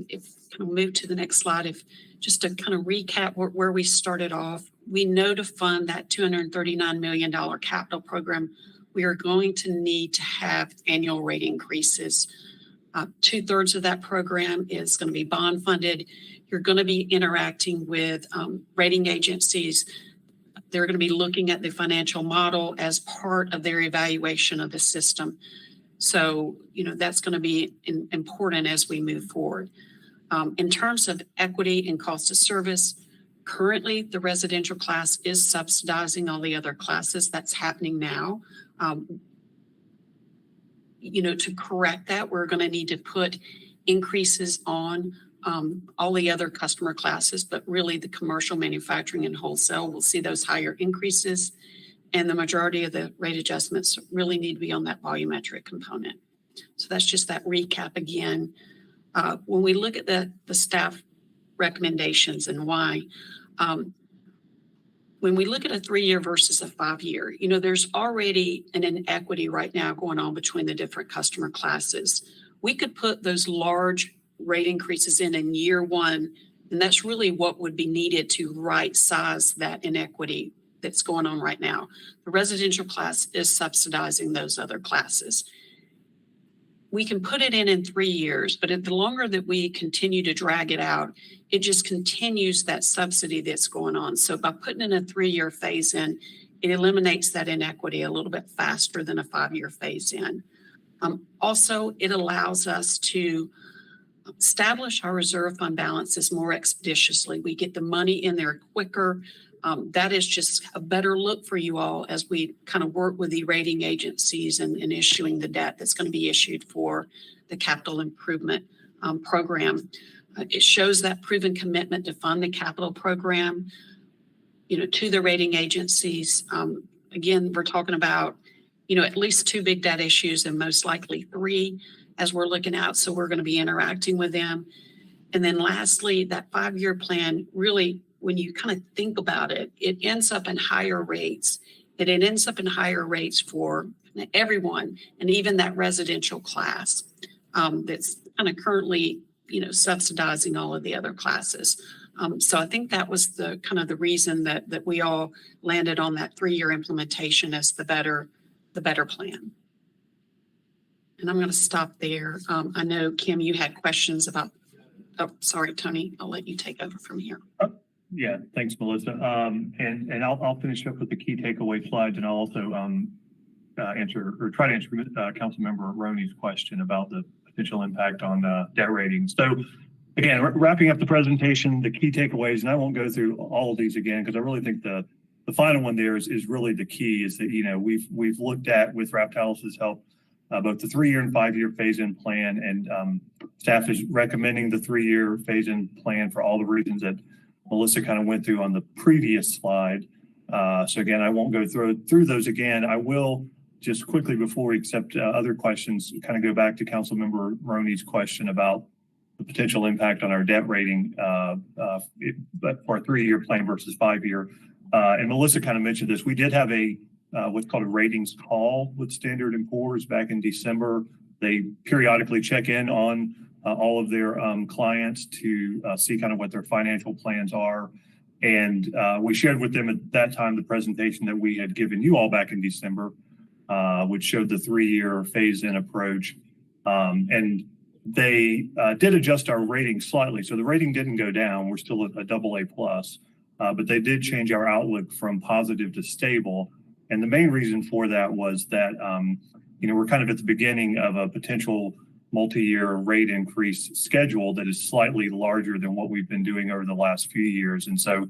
If kind of move to the next slide, just to kind of recap where we started off, we know to fund that $239 million capital program, we are going to need to have annual rate increases. 2/3 of that program is going to be bond funded. You're going to be interacting with rating agencies. They're going to be looking at the financial model as part of their evaluation of the system. So, that's going to be important as we move forward. In terms of equity and cost of service, currently the residential class is subsidizing all the other classes. That's happening now. To correct that, we're going to need to put increases on all the other customer classes, but really the commercial, manufacturing, and wholesale will see those higher increases. And the majority of the rate adjustments really need to be on that volumetric component. So that's just that recap again. When we look at the staff recommendations and why, when we look at a 3-year versus a 5-year, there's already an inequity right now going on between the different customer classes. We could put those large rate increases in year 1, and that's really what would be needed to right size that inequity that's going on right now. The residential class is subsidizing those other classes. We can put it in 3 years, but the longer that we continue to drag it out, it just continues that subsidy that's going on. So by putting in a 3-year phase in, it eliminates that inequity a little bit faster than a 5-year phase in. Also, it allows us to establish our reserve fund balances more expeditiously. We get the money in there quicker. That is just a better look for you all as we kind of work with the rating agencies and issuing the debt that's going to be issued for the capital improvement program. It shows that proven commitment to fund the capital program, to the rating agencies. Again, we're talking about, at least 2 big debt issues and most likely 3 as we're looking out. So we're going to be interacting with them. And then lastly, that 5-year plan, really, when you kind of think about it, it ends up in higher rates. It ends up in higher rates for everyone, and even that residential class that's kind of currently, subsidizing all of the other classes. So I think that was the kind of the reason that we all landed on that 3-year implementation as the better plan. And I'm going to stop there. I know, Kim, you had questions about, oh, sorry, Tony, I'll let you take over from here. Yeah, thanks, Melissa. And I'll finish up with the key takeaway slides, and I'll also try to answer Councilmember Roney's question about the potential impact on debt ratings. So again, wrapping up the presentation, the key takeaways, and I won't go through all of these again because I really think the final one there is really the key, is that we've looked at, with Raptalis' help, both the 3-year and 5-year phase-in plan, and staff is recommending the 3-year phase-in plan for all the reasons that Melissa kind of went through on the previous slide. So again, I won't go through those again. I will just quickly, before we accept other questions, kind of go back to Councilmember Roney's question about the potential impact on our debt rating for a 3-year plan versus 5-year. And Melissa kind of mentioned this. We did have what's called a ratings call with Standard & Poor's back in December. They periodically check in on all of their clients to see kind of what their financial plans are. And we shared with them at that time the presentation that we had given you all back in December, which showed the 3-year phase-in approach. And they did adjust our rating slightly. So the rating didn't go down. We're still at a AA+, but they did change our outlook from positive to stable. And the main reason for that was that, we're kind of at the beginning of a potential multi-year rate increase schedule that is slightly larger than what we've been doing over the last few years. And so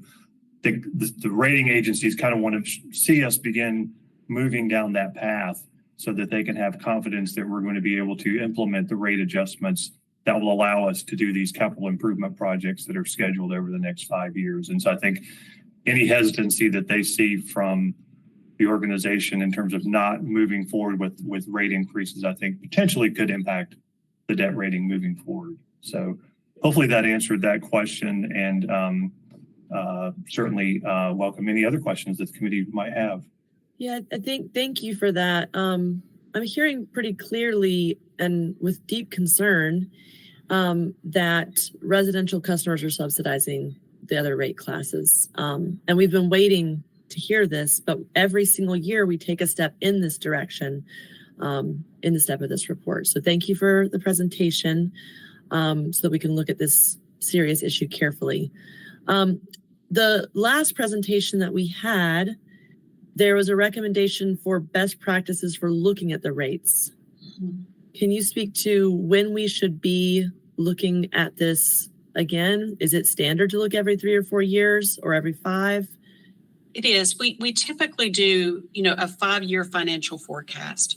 the rating agencies kind of want to see us begin moving down that path so that they can have confidence that we're going to be able to implement the rate adjustments that will allow us to do these capital improvement projects that are scheduled over the next 5 years. And so I think any hesitancy that they see from the organization in terms of not moving forward with rate increases, I think potentially could impact the debt rating moving forward. So hopefully that answered that question, and certainly welcome any other questions that the committee might have. Yeah, thank you for that. I'm hearing pretty clearly and with deep concern that residential customers are subsidizing the other rate classes. And we've been waiting to hear this, but every single year we take a step in this direction in the step of this report. So thank you for the presentation so that we can look at this serious issue carefully. The last presentation that we had, there was a recommendation for best practices for looking at the rates. Can you speak to when we should be looking at this again? Is it standard to look every 3 or 4 years or every 5? It is. We typically do, a 5-year financial forecast.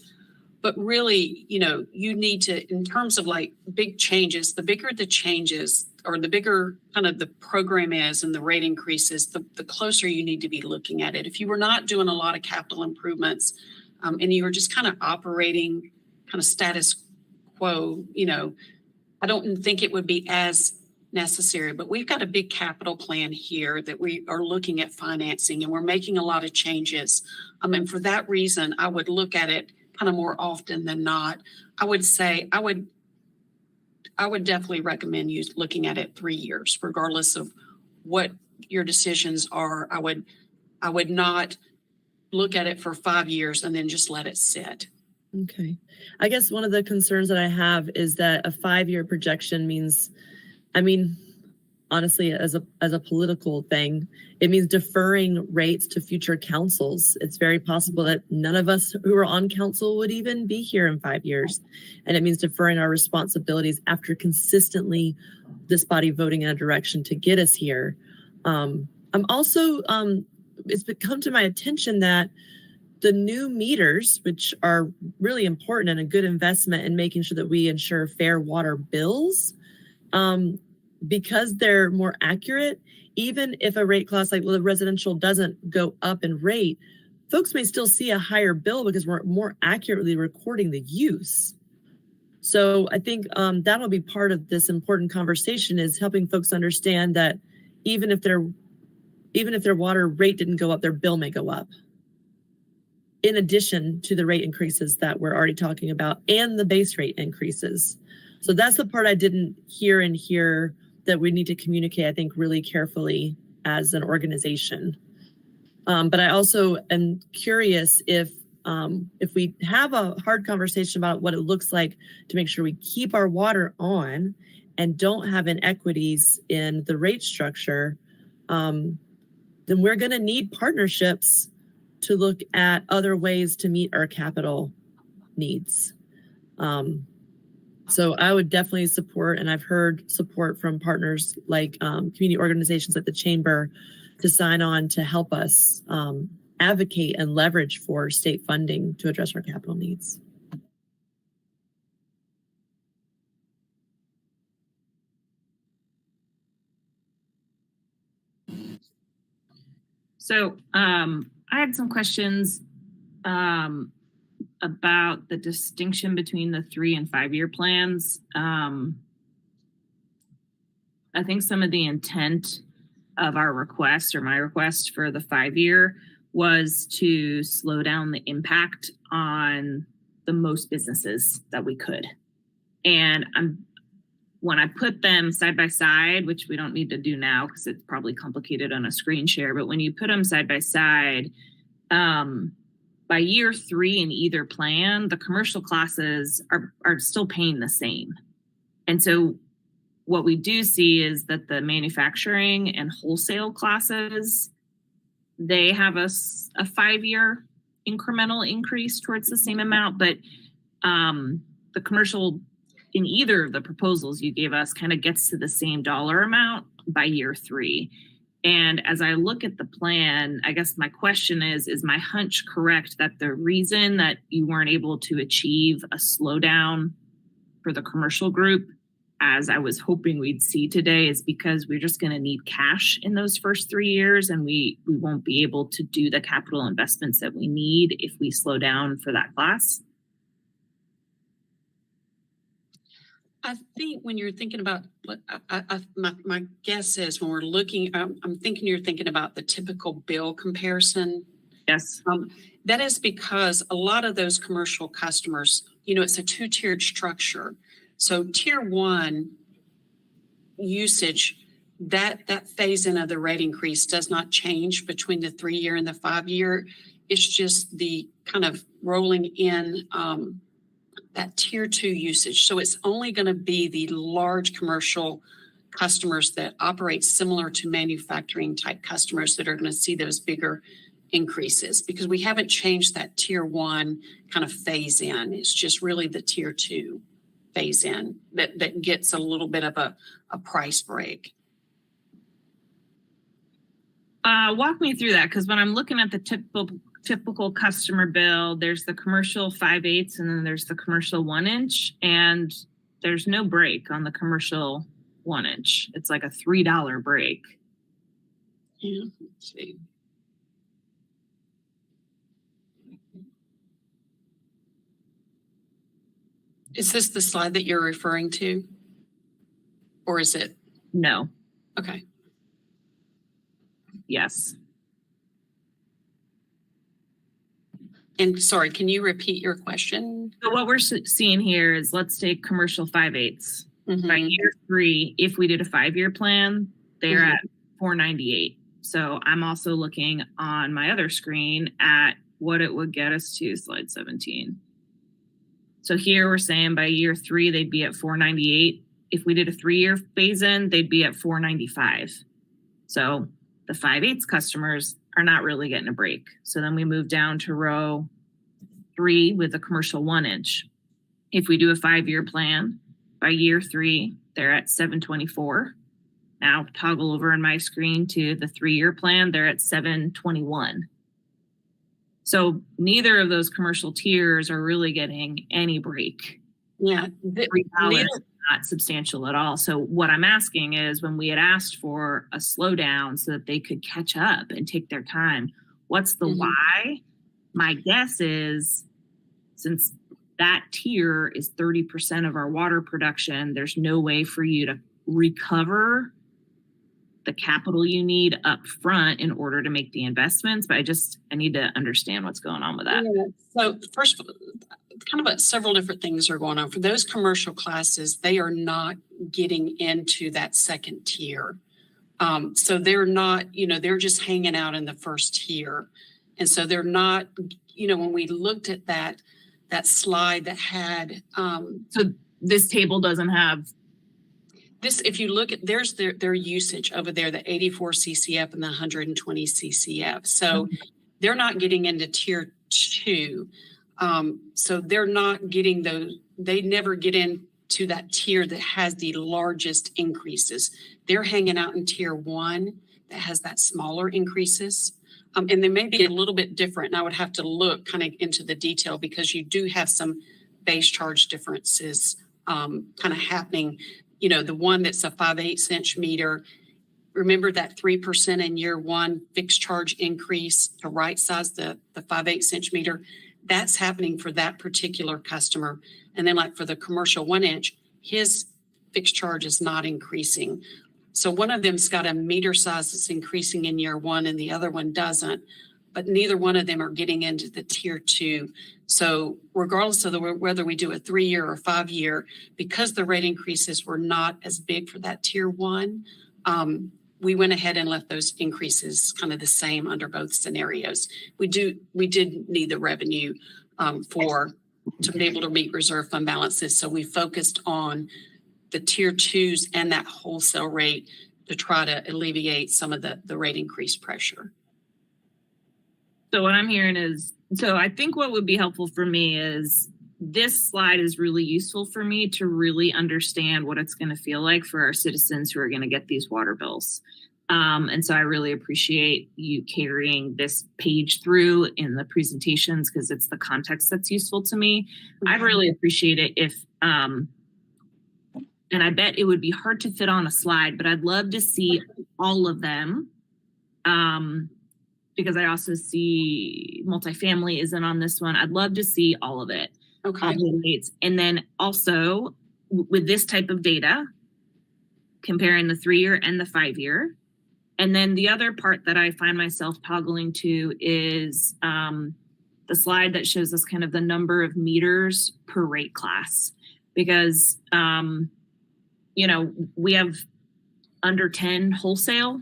But really, you need to, in terms of like big changes, the bigger the changes or the bigger kind of the program is and the rate increases, the closer you need to be looking at it. If you were not doing a lot of capital improvements and you were just kind of operating kind of status quo, I don't think it would be as necessary. But we've got a big capital plan here that we are looking at financing, and we're making a lot of changes. And for that reason, I would look at it kind of more often than not. I would say I would definitely recommend you looking at it 3 years, regardless of what your decisions are. I would not look at it for 5 years and then just let it sit. Okay. I guess one of the concerns that I have is that a 5-year projection means, honestly, as a political thing, it means deferring rates to future councils. It's very possible that none of us who are on council would even be here in 5 years. And it means deferring our responsibilities after consistently this body voting in a direction to get us here. I'm also, it's come to my attention that the new meters, which are really important and a good investment in making sure that we ensure fair water bills, because they're more accurate, even if a rate class like the residential doesn't go up in rate, folks may still see a higher bill because we're more accurately recording the use. So I think that'll be part of this important conversation, is helping folks understand that even if their water rate didn't go up, their bill may go up, in addition to the rate increases that we're already talking about and the base rate increases. So that's the part I didn't hear in here that we need to communicate, I think, really carefully as an organization. But I also am curious if we have a hard conversation about what it looks like to make sure we keep our water on and don't have inequities in the rate structure, then we're going to need partnerships to look at other ways to meet our capital needs. So I would definitely support, and I've heard support from partners like community organizations like the Chamber to sign on to help us advocate and leverage for state funding to address our capital needs. So I had some questions about the distinction between the 3 and 5 year plans. I think some of the intent of our request, or my request for the 5 year, was to slow down the impact on the most businesses that we could. And when I put them side by side, which we don't need to do now because it's probably complicated on a screen share, but when you put them side by side, by year 3 in either plan, the commercial classes are still paying the same. And so what we do see is that the manufacturing and wholesale classes, they have a 5 year incremental increase towards the same amount, but the commercial in either of the proposals you gave us kind of gets to the same dollar amount by year 3. And as I look at the plan, I guess my question is my hunch correct that the reason that you weren't able to achieve a slowdown for the commercial group, as I was hoping we'd see today, is because we're just going to need cash in those first 3 years, and we won't be able to do the capital investments that we need if we slow down for that class? I think when you're thinking about, my guess is when we're looking, I'm thinking you're thinking about the typical bill comparison. Yes. That is because a lot of those commercial customers, it's a 2-tiered structure. So tier 1 usage, that phase in of the rate increase does not change between the 3 year and the 5 year. It's just the kind of rolling in that tier 2 usage. So it's only going to be the large commercial customers that operate similar to manufacturing type customers that are going to see those bigger increases, because we haven't changed that tier 1 kind of phase in. It's just really the tier 2 phase in that gets a little bit of a price break. Walk me through that, because when I'm looking at the typical customer bill, there's the commercial 5/8 and then there's the commercial 1 inch, and there's no break on the commercial 1 inch. It's like a $3 break. Yeah, let's see. Is this the slide that you're referring to? Or is it? No. Okay. Yes. And sorry, can you repeat your question? So what we're seeing here is, let's take commercial 5/8. Mhm. By year 3, if we did a 5 year plan, they're at $4.98. So I'm also looking on my other screen at what it would get us to, slide 17. So here we're saying by year 3, they'd be at $4.98. if we did a 3-year phase in, they'd be at $4.95. So the 5/8 customers are not really getting a break. So then we move down to row 3 with the commercial 1-inch. If we do a 5-year plan, by year 3, they're at $7.24. Now toggle over on my screen to the 3-year plan, they're at $7.21. So neither of those commercial tiers are really getting any break. Yeah. $3 is not substantial at all. So what I'm asking is, when we had asked for a slowdown so that they could catch up and take their time, what's the why? My guess is, since that tier is 30% of our water production, there's no way for you to recover the capital you need up front in order to make the investments. But I need to understand what's going on with that. Yeah. So first, kind of several different things are going on. For those commercial classes, they are not getting into that second tier. So they're not, they're just hanging out in the first tier. And so they're not, when we looked at that slide that had so this table doesn't have this. If you look at, there's their usage over there, the 84 CCF and the 120 CCF. So they're not getting into tier 2. So they're not getting those, they never get into that tier that has the largest increases. They're hanging out in tier 1 that has that smaller increases. And they may be a little bit different. And I would have to look kind of into the detail, because you do have some base charge differences kind of happening. The one that's a 5/8 inch meter, remember that 3% in year 1 fixed charge increase to right size the 5/8 inch meter. That's happening for that particular customer. And then like for the commercial 1-inch, his fixed charge is not increasing. So one of them's got a meter size that's increasing in year 1 and the other one doesn't, but neither one of them are getting into the tier 2. So regardless of whether we do a 3-year or 5-year, because the rate increases were not as big for that tier 1, we went ahead and left those increases kind of the same under both scenarios. We did need the revenue to be able to meet reserve fund balances. So we focused on the tier 2s and that wholesale rate to try to alleviate some of the rate increase pressure. So what I'm hearing is, so I think what would be helpful for me is, this slide is really useful for me to really understand what it's going to feel like for our citizens who are going to get these water bills. And so I really appreciate you carrying this page through in the presentations, because it's the context that's useful to me. I'd really appreciate it if, and I bet it would be hard to fit on a slide, but I'd love to see all of them. Because I also see multifamily isn't on this one. I'd love to see all of it. Okay. And then also with this type of data, comparing the 3-year and the 5-year. And then the other part that I find myself toggling to is the slide that shows us kind of the number of meters per rate class. Because, we have under 10 wholesale.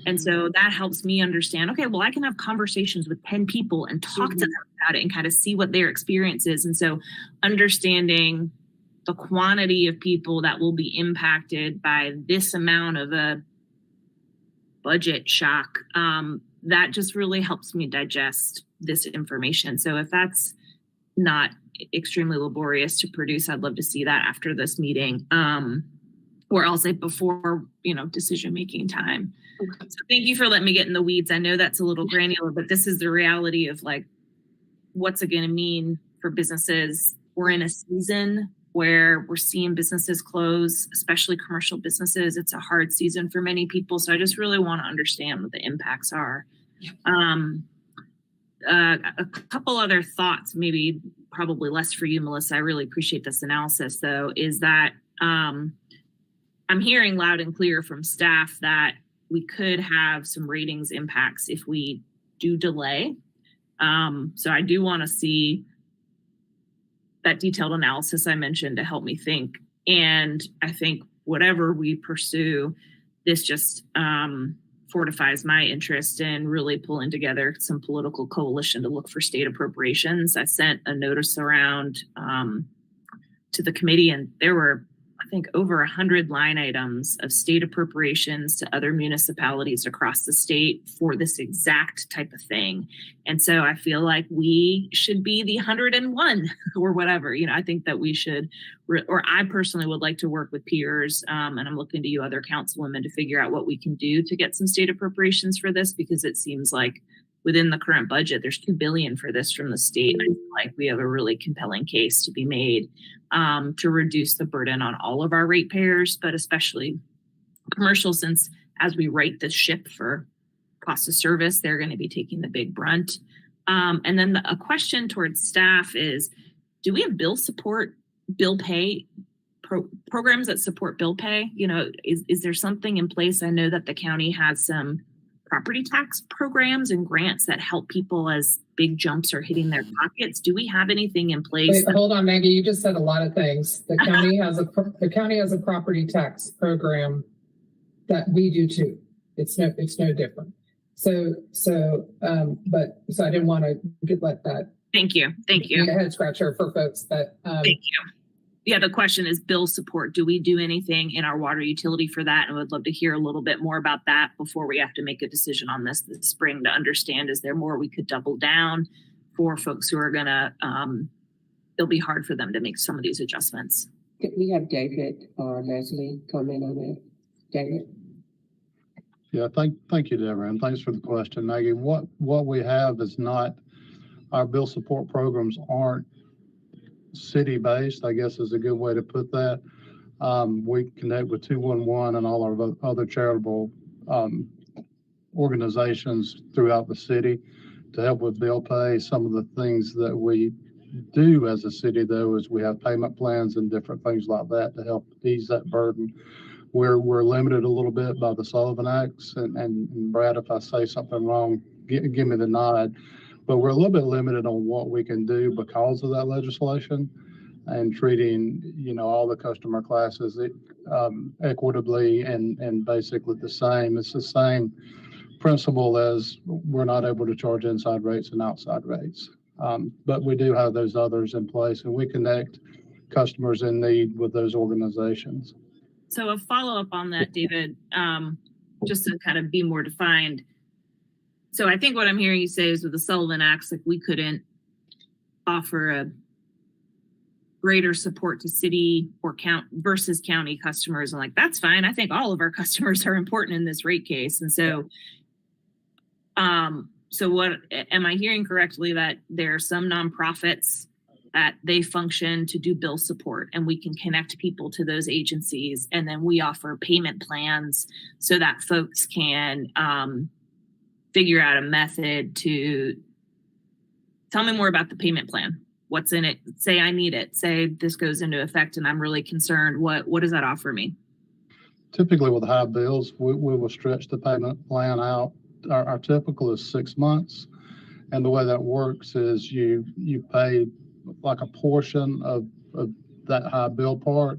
And so that helps me understand, okay, well, I can have conversations with 10 people and talk to them about it and kind of see what their experience is. And so understanding the quantity of people that will be impacted by this amount of a budget shock, that just really helps me digest this information. So if that's not extremely laborious to produce, I'd love to see that after this meeting, or I'll say before, decision-making time. Okay. So thank you for letting me get in the weeds. I know that's a little granular, but this is the reality of like, what's it going to mean for businesses? We're in a season where we're seeing businesses close, especially commercial businesses. It's a hard season for many people. So I just really want to understand what the impacts are. Yeah. A couple other thoughts, maybe probably less for you, Melissa. I really appreciate this analysis though, is that I'm hearing loud and clear from staff that we could have some ratings impacts if we do delay. So I do want to see that detailed analysis I mentioned to help me think. And I think whatever we pursue, this just fortifies my interest in really pulling together some political coalition to look for state appropriations. I sent a notice around to the committee, and there were a I think, over 100 line items of state appropriations to other municipalities across the state for this exact type of thing. And so I feel like we should be the 101 or whatever. I think that we should, or I personally would like to work with peers, and I'm looking to you other councilwomen to figure out what we can do to get some state appropriations for this, because it seems like within the current budget, there's $2 billion for this from the state. I feel like we have a really compelling case to be made to reduce the burden on all of our ratepayers, but especially commercial, since as we right the ship for cost of service, they're going to be taking the big brunt. And then a question towards staff is, do we have bill pay programs that support bill pay? Is there something in place? I know that the county has some property tax programs and grants that help people as big jumps are hitting their pockets. Do we have anything in place? Wait, hold on, Maggie. You just said a lot of things. The county has a property tax program that we do too. It's no different. So I didn't want to let that. Thank you. Be a head scratcher for folks that. Thank you. Yeah, the question is bill support. Do we do anything in our water utility for that? And I would love to hear a little bit more about that before we have to make a decision on this spring to understand, is there more we could double down for folks who are going to, it'll be hard for them to make some of these adjustments. Could we have David or Leslie comment on that? David? Yeah, thank you, Deborah, and thanks for the question, Maggie. What we have is not, our bill support programs aren't city-based, I guess is a good way to put that. We connect with 211 and all our other charitable organizations throughout the city to help with bill pay. Some of the things that we do as a city, though, is we have payment plans and different things like that to help ease that burden. We're limited a little bit by the Sullivan Acts, and Brad, if I say something wrong, give me the nod. But we're a little bit limited on what we can do because of that legislation, and treating, all the customer classes equitably and basically the same. It's the same principle as we're not able to charge inside rates and outside rates. But we do have those others in place, and we connect customers in need with those organizations. So a follow-up on that, David, just to kind of be more defined. So I think what I'm hearing you say is with the Sullivan Acts, like we couldn't offer a greater support to city or versus county customers. And that's fine. I think all of our customers are important in this rate case. And so, so what, am I hearing correctly that there are some nonprofits that they function to do bill support, and we can connect people to those agencies, and then we offer payment plans so that folks can, figure out a method to tell me more about the payment plan. What's in it? Say I need it. Say this goes into effect and I'm really concerned. What does that offer me? Typically with high bills, we will stretch the payment plan out. Our typical is 6 months. And the way that works is you pay like a portion of that high bill part,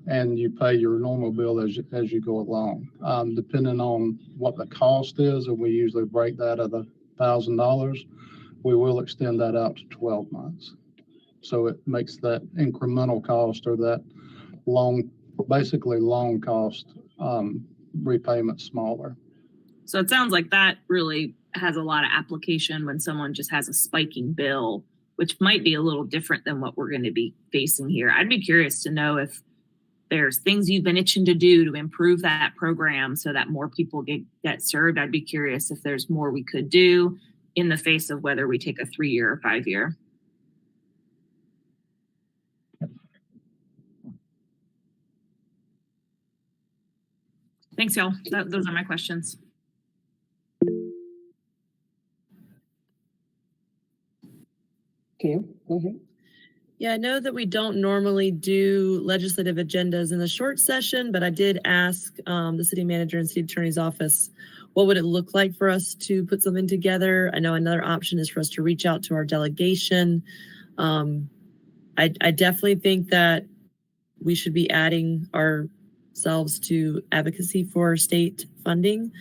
and you pay your normal bill as you go along. Depending on what the cost is, and we usually break that at $1,000, we will extend that out to 12 months. So it makes that incremental cost, or that basically long cost repayment smaller. So it sounds like that really has a lot of application when someone just has a spiking bill, which might be a little different than what we're going to be facing here. I'd be curious to know if there's things you've been itching to do to improve that program so that more people get served. I'd be curious if there's more we could do in the face of whether we take a 3-year or 5-year. Thanks, y'all. Those are my questions. Kim, go ahead. Yeah, I know that we don't normally do legislative agendas in the short session, but I did ask the city manager and city attorney's office, what would it look like for us to put something together? I know another option is for us to reach out to our delegation. I definitely think that we should be adding ourselves to advocacy for state funding.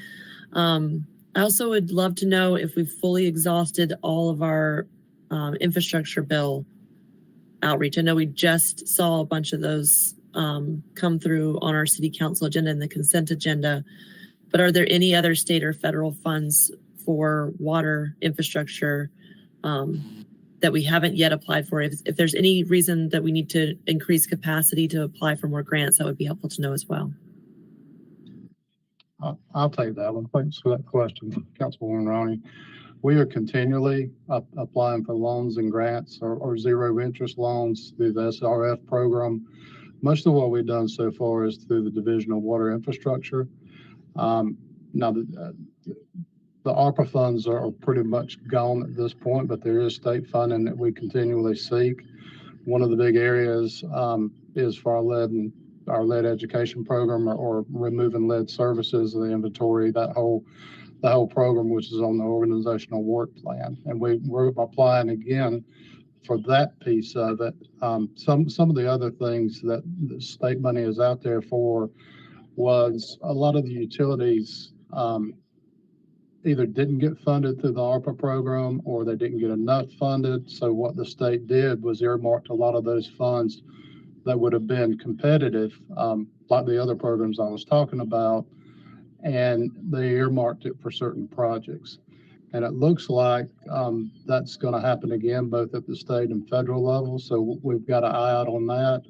I also would love to know if we've fully exhausted all of our infrastructure bill outreach. I know we just saw a bunch of those come through on our city council agenda and the consent agenda. But are there any other state or federal funds for water infrastructure that we haven't yet applied for? If there's any reason that we need to increase capacity to apply for more grants, that would be helpful to know as well. I'll take that one. Thanks for that question, Councilwoman Ronnie. We are continually applying for loans and grants or zero interest loans through the SRF program. Most of what we've done so far is through the Division of Water Infrastructure. Now, the ARPA funds are pretty much gone at this point, but there is state funding that we continually seek. One of the big areas is for our lead education program or removing lead services in the inventory, the whole program, which is on the organizational work plan. And we're applying again for that piece of it. Some of the other things that the state money is out there for was a lot of the utilities either didn't get funded through the ARPA program or they didn't get enough funded. So what the state did was earmarked a lot of those funds that would have been competitive, like the other programs I was talking about, and they earmarked it for certain projects. And it looks like that's going to happen again, both at the state and federal level. So we've got an eye out on that.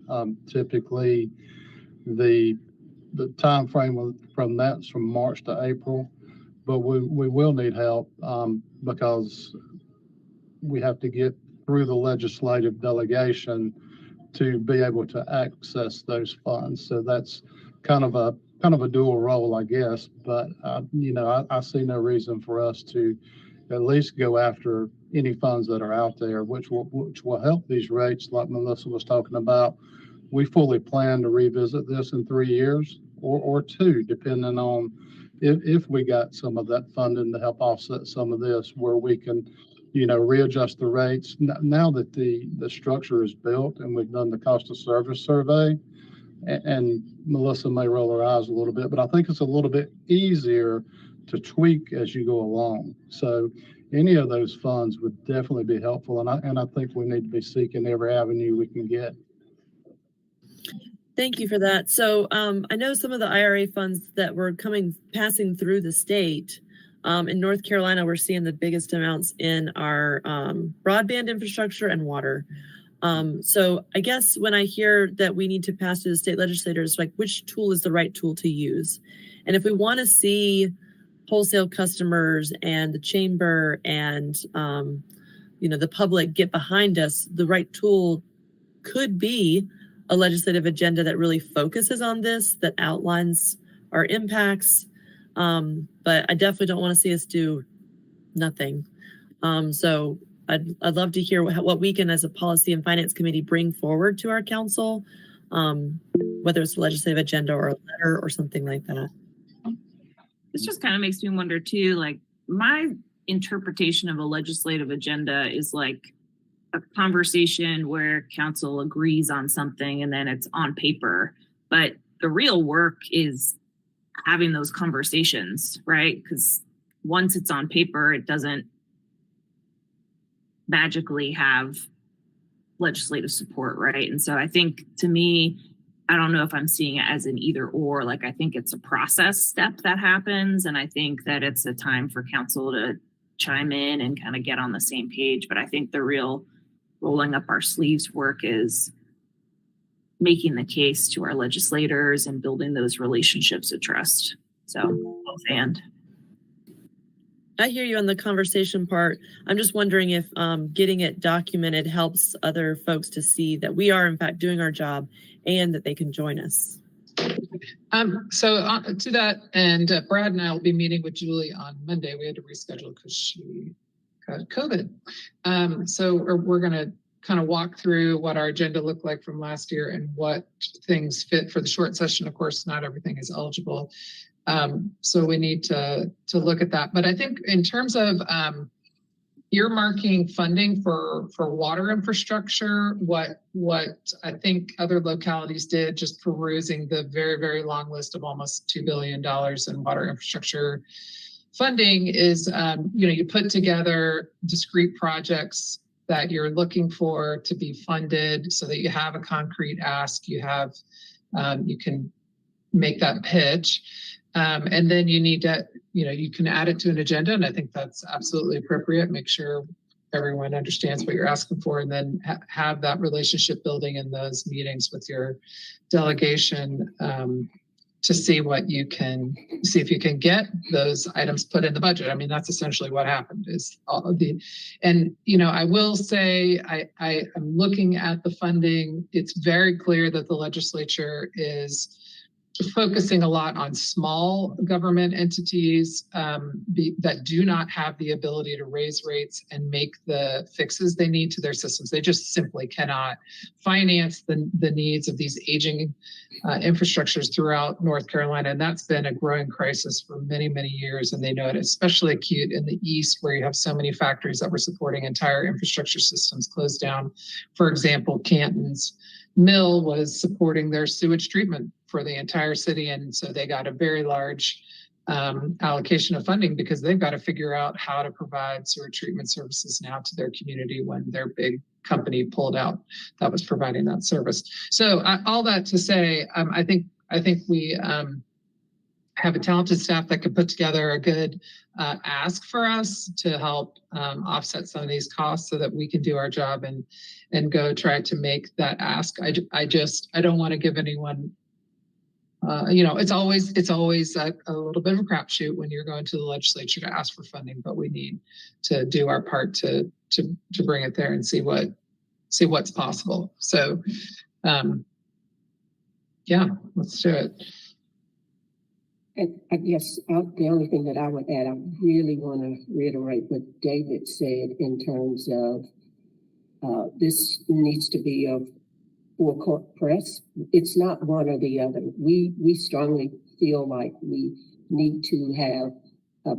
Typically, the time frame from that's from March to April, but we will need help because we have to get through the legislative delegation to be able to access those funds. So that's kind of a dual role, I guess. But I see no reason for us to at least go after any funds that are out there, which will help these rates, like Melissa was talking about. We fully plan to revisit this in 3 years or 2, depending on if we got some of that funding to help offset some of this, where we can, readjust the rates. Now that the structure is built and we've done the cost of service survey, and Melissa may roll her eyes a little bit, but I think it's a little bit easier to tweak as you go along. So any of those funds would definitely be helpful. And I think we need to be seeking every avenue we can get. Thank you for that. So I know some of the IRA funds that were passing through the state. In North Carolina, we're seeing the biggest amounts in our broadband infrastructure and water. So I guess when I hear that we need to pass to the state legislators, like, which tool is the right tool to use? And if we want to see wholesale customers and the chamber and the public get behind us, the right tool could be a legislative agenda that really focuses on this, that outlines our impacts. But I definitely don't want to see us do nothing. So I'd love to hear what we can, as a policy and finance committee, bring forward to our council, whether it's a legislative agenda or a letter or something like that. This just kind of makes me wonder too, like, my interpretation of a legislative agenda is like a conversation where council agrees on something and then it's on paper. But the real work is having those conversations, right? Because once it's on paper, it doesn't magically have legislative support, right? And so I think, to me, I don't know if I'm seeing it as an either or. Like, I think it's a process step that happens, and I think that it's a time for council to chime in and kind of get on the same page. But I think the real rolling up our sleeves work is making the case to our legislators and building those relationships of trust. So both and. I hear you on the conversation part. I'm just wondering if getting it documented helps other folks to see that we are in fact doing our job and that they can join us. So to that end, Brad and I will be meeting with Julie on Monday. We had to reschedule because she got COVID. So we're going to kind of walk through what our agenda looked like from last year and what things fit for the short session. Of course, not everything is eligible. So we need to look at that. But I think in terms of earmarking funding for water infrastructure, what I think other localities did, just perusing the very, very long list of almost $2 billion in water infrastructure funding, is you put together discrete projects that you're looking for to be funded so that you have a concrete ask, you have you can make that pitch. And then you need to, you can add it to an agenda, and I think that's absolutely appropriate. Make sure everyone understands what you're asking for, and then have that relationship building in those meetings with your delegation to see if you can get those items put in the budget. I mean, that's essentially what happened is all of I will say, I'm looking at the funding. It's very clear that the legislature is focusing a lot on small government entities that do not have the ability to raise rates and make the fixes they need to their systems. They just simply cannot finance the needs of these aging infrastructures throughout North Carolina. And that's been a growing crisis for many, many years. And they know it especially acute in the East, where you have so many factories that were supporting entire infrastructure systems closed down. For example, Canton's mill was supporting their sewage treatment for the entire city. And so they got a very large allocation of funding because they've got to figure out how to provide sewer treatment services now to their community when their big company pulled out that was providing that service. So all that to say, I think we have a talented staff that could put together a good ask for us to help offset some of these costs so that we can do our job and go try to make that ask. I don't want to give anyone, it's always a little bit of a crapshoot when you're going to the legislature to ask for funding, but we need to do our part to bring it there and see what's possible. So, let's do it. And I guess the only thing that I would add, I really want to reiterate what David said in terms of this needs to be a full court press. It's not one or the other. We strongly feel like we need to have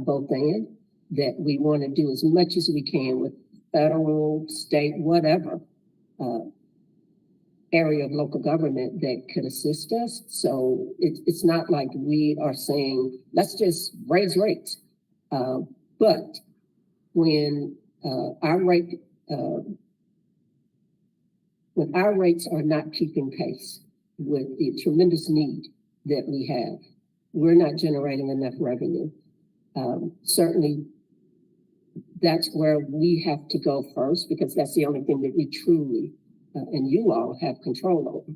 both and, that we want to do as much as we can with federal, state, whatever area of local government that could assist us. So it's not like we are saying, let's just raise rates. But when our rates are not keeping pace with the tremendous need that we have, we're not generating enough revenue. Certainly, that's where we have to go first, because that's the only thing that we truly and you all have control over.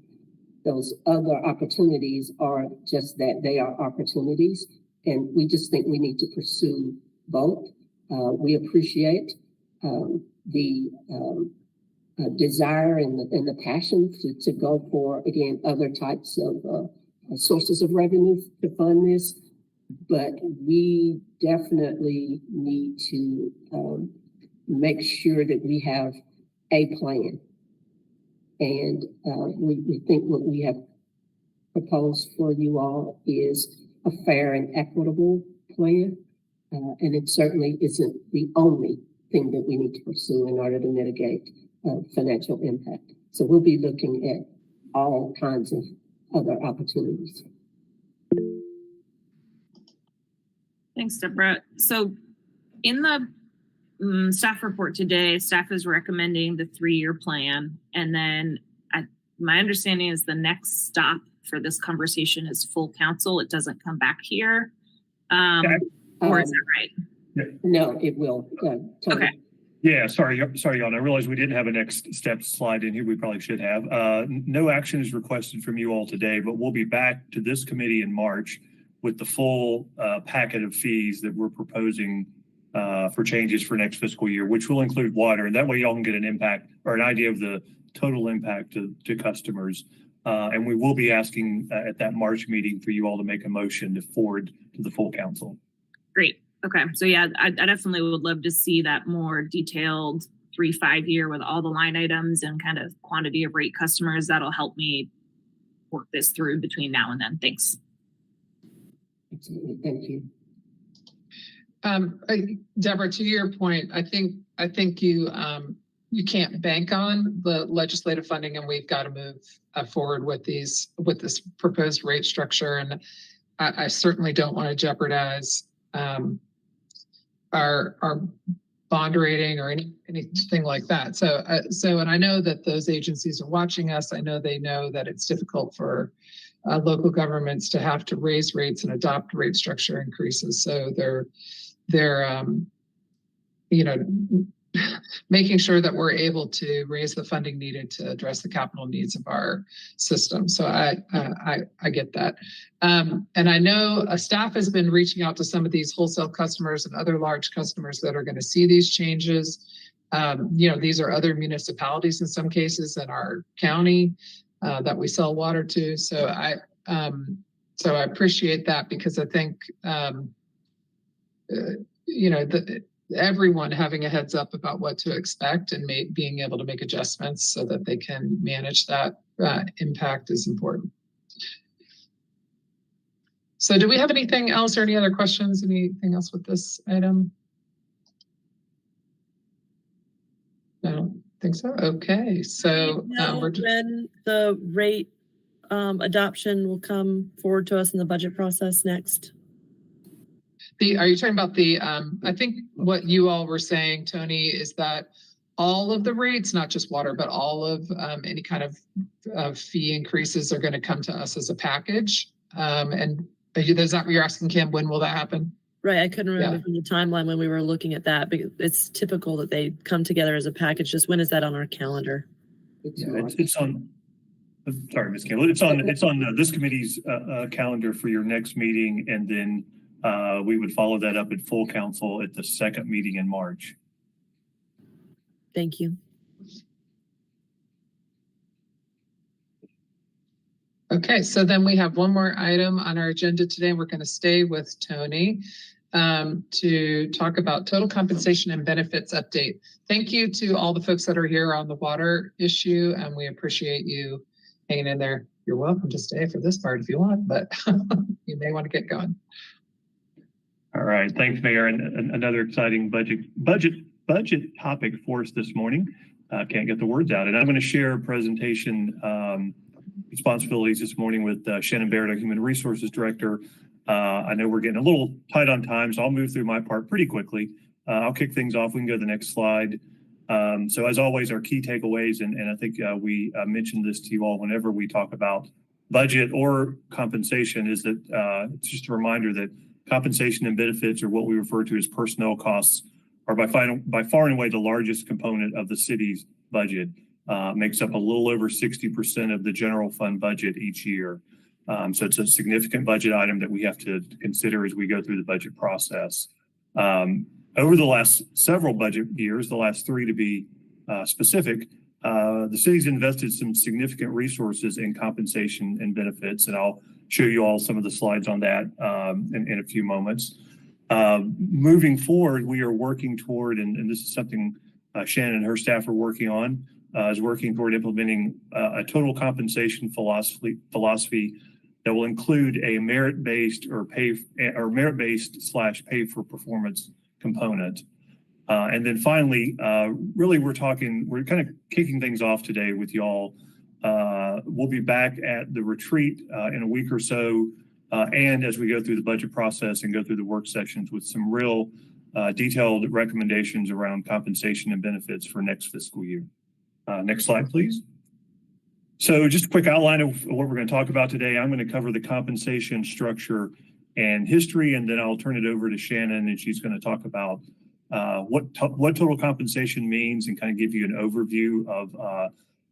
Those other opportunities are just that, they are opportunities, and we just think we need to pursue both. We appreciate the desire and the passion to go for, again, other types of sources of revenue to fund this, but we definitely need to make sure that we have a plan. And we think what we have proposed for you all is a fair and equitable plan. And it certainly isn't the only thing that we need to pursue in order to mitigate financial impact. So we'll be looking at all kinds of other opportunities. Thanks, Deborah. So in the staff report today, staff is recommending the 3-year plan. And then my understanding is the next stop for this conversation is full council. It doesn't come back here. Or is that right? Yeah. No, it will. Okay. Yeah, sorry, Jan. I realized we didn't have a next step slide in here. We probably should have. No action is requested from you all today, but we'll be back to this committee in March with the full packet of fees that we're proposing for changes for next fiscal year, which will include water. And that way y'all can get an impact or an idea of the total impact to customers. And we will be asking at that March meeting for you all to make a motion to forward to the full council. Great. Okay. So yeah, I definitely would love to see that more detailed 3-5 year with all the line items and kind of quantity of rate customers. That'll help me work this through between now and then. Thanks. Absolutely. Thank you. Deborah, to your point, I think you can't bank on the legislative funding, and we've got to move forward with this proposed rate structure. And I certainly don't want to jeopardize our bond rating or anything like that. So, and I know that those agencies are watching us. I know they know that it's difficult for local governments to have to raise rates and adopt rate structure increases. So they're you know, making sure that we're able to raise the funding needed to address the capital needs of our system. So I get that. And I know staff has been reaching out to some of these wholesale customers and other large customers that are going to see these changes. These are other municipalities in some cases in our county that we sell water to. So I appreciate that, because I think, everyone having a heads up about what to expect and being able to make adjustments so that they can manage that impact is important. So do we have anything else or any other questions? Anything else with this item? I don't think so. Okay, so when the rate adoption will come forward to us in the budget process next? Are you talking about the, I think what you all were saying, Tony, is that all of the rates, not just water, but all of any kind of fee increases are going to come to us as a package. And is that what you're asking, Kim? When will that happen? Right. I couldn't remember from the timeline when we were looking at that, but it's typical that they come together as a package. Just when is that on our calendar? It's on. Sorry, Ms. Campbell. It's on this committee's calendar for your next meeting, and then we would follow that up at full council at the second meeting in March. Thank you. Okay, so then we have one more item on our agenda today. We're going to stay with Tony to talk about total compensation and benefits update. Thank you to all the folks that are here on the water issue, and we appreciate you hanging in there. You're welcome to stay for this part if you want, but you may want to get going. All right, thanks, Mayor. And another exciting budget topic for us this morning. Can't get the words out. And I'm going to share presentation responsibilities this morning with Shannon Barrett, our Human Resources Director. I know we're getting a little tight on time, so I'll move through my part pretty quickly. I'll kick things off. We can go to the next slide. So as always, our key takeaways, and I think we mentioned this to you all whenever we talk about budget or compensation, is that it's just a reminder that compensation and benefits, or what we refer to as personnel costs, are by far and away the largest component of the city's budget. Makes up a little over 60% of the general fund budget each year. So it's a significant budget item that we have to consider as we go through the budget process. Over the last several budget years, the last 3 to be specific, the city's invested some significant resources in compensation and benefits, and I'll show you all some of the slides on that in a few moments. Moving forward, we are working toward, and this is something Shannon and her staff are working on, is working toward implementing a total compensation philosophy that will include a merit-based or merit-based / pay for performance component. And then finally, really we're kind of kicking things off today with y'all. We'll be back at the retreat in a week or so, and as we go through the budget process and go through the work sessions with some real detailed recommendations around compensation and benefits for next fiscal year. Next slide, please. So just a quick outline of what we're going to talk about today. I'm going to cover the compensation structure and history, and then I'll turn it over to Shannon, and she's going to talk about what total compensation means and kind of give you an overview of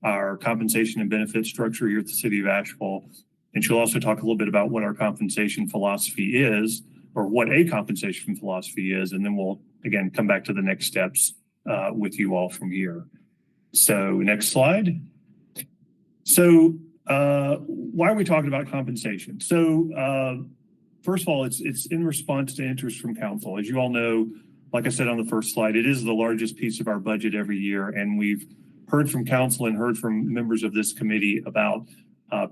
our compensation and benefit structure here at the City of Asheville. And she'll also talk a little bit about what our compensation philosophy is, or what a compensation philosophy is, and then we'll, again, come back to the next steps with you all from here. So next slide. So why are we talking about compensation? So first of all, it's in response to interest from council. As you all know, like I said on the first slide, it is the largest piece of our budget every year, and we've heard from council and heard from members of this committee about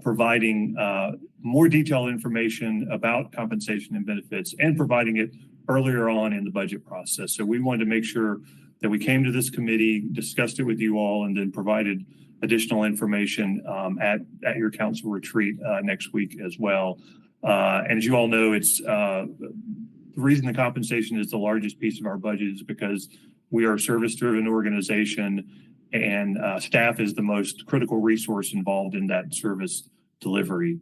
providing more detailed information about compensation and benefits and providing it earlier on in the budget process. So we wanted to make sure that we came to this committee, discussed it with you all, and then provided additional information at your council retreat next week as well. And as you all know, it's the reason the compensation is the largest piece of our budget is because we are a service-driven organization, and staff is the most critical resource involved in that service delivery.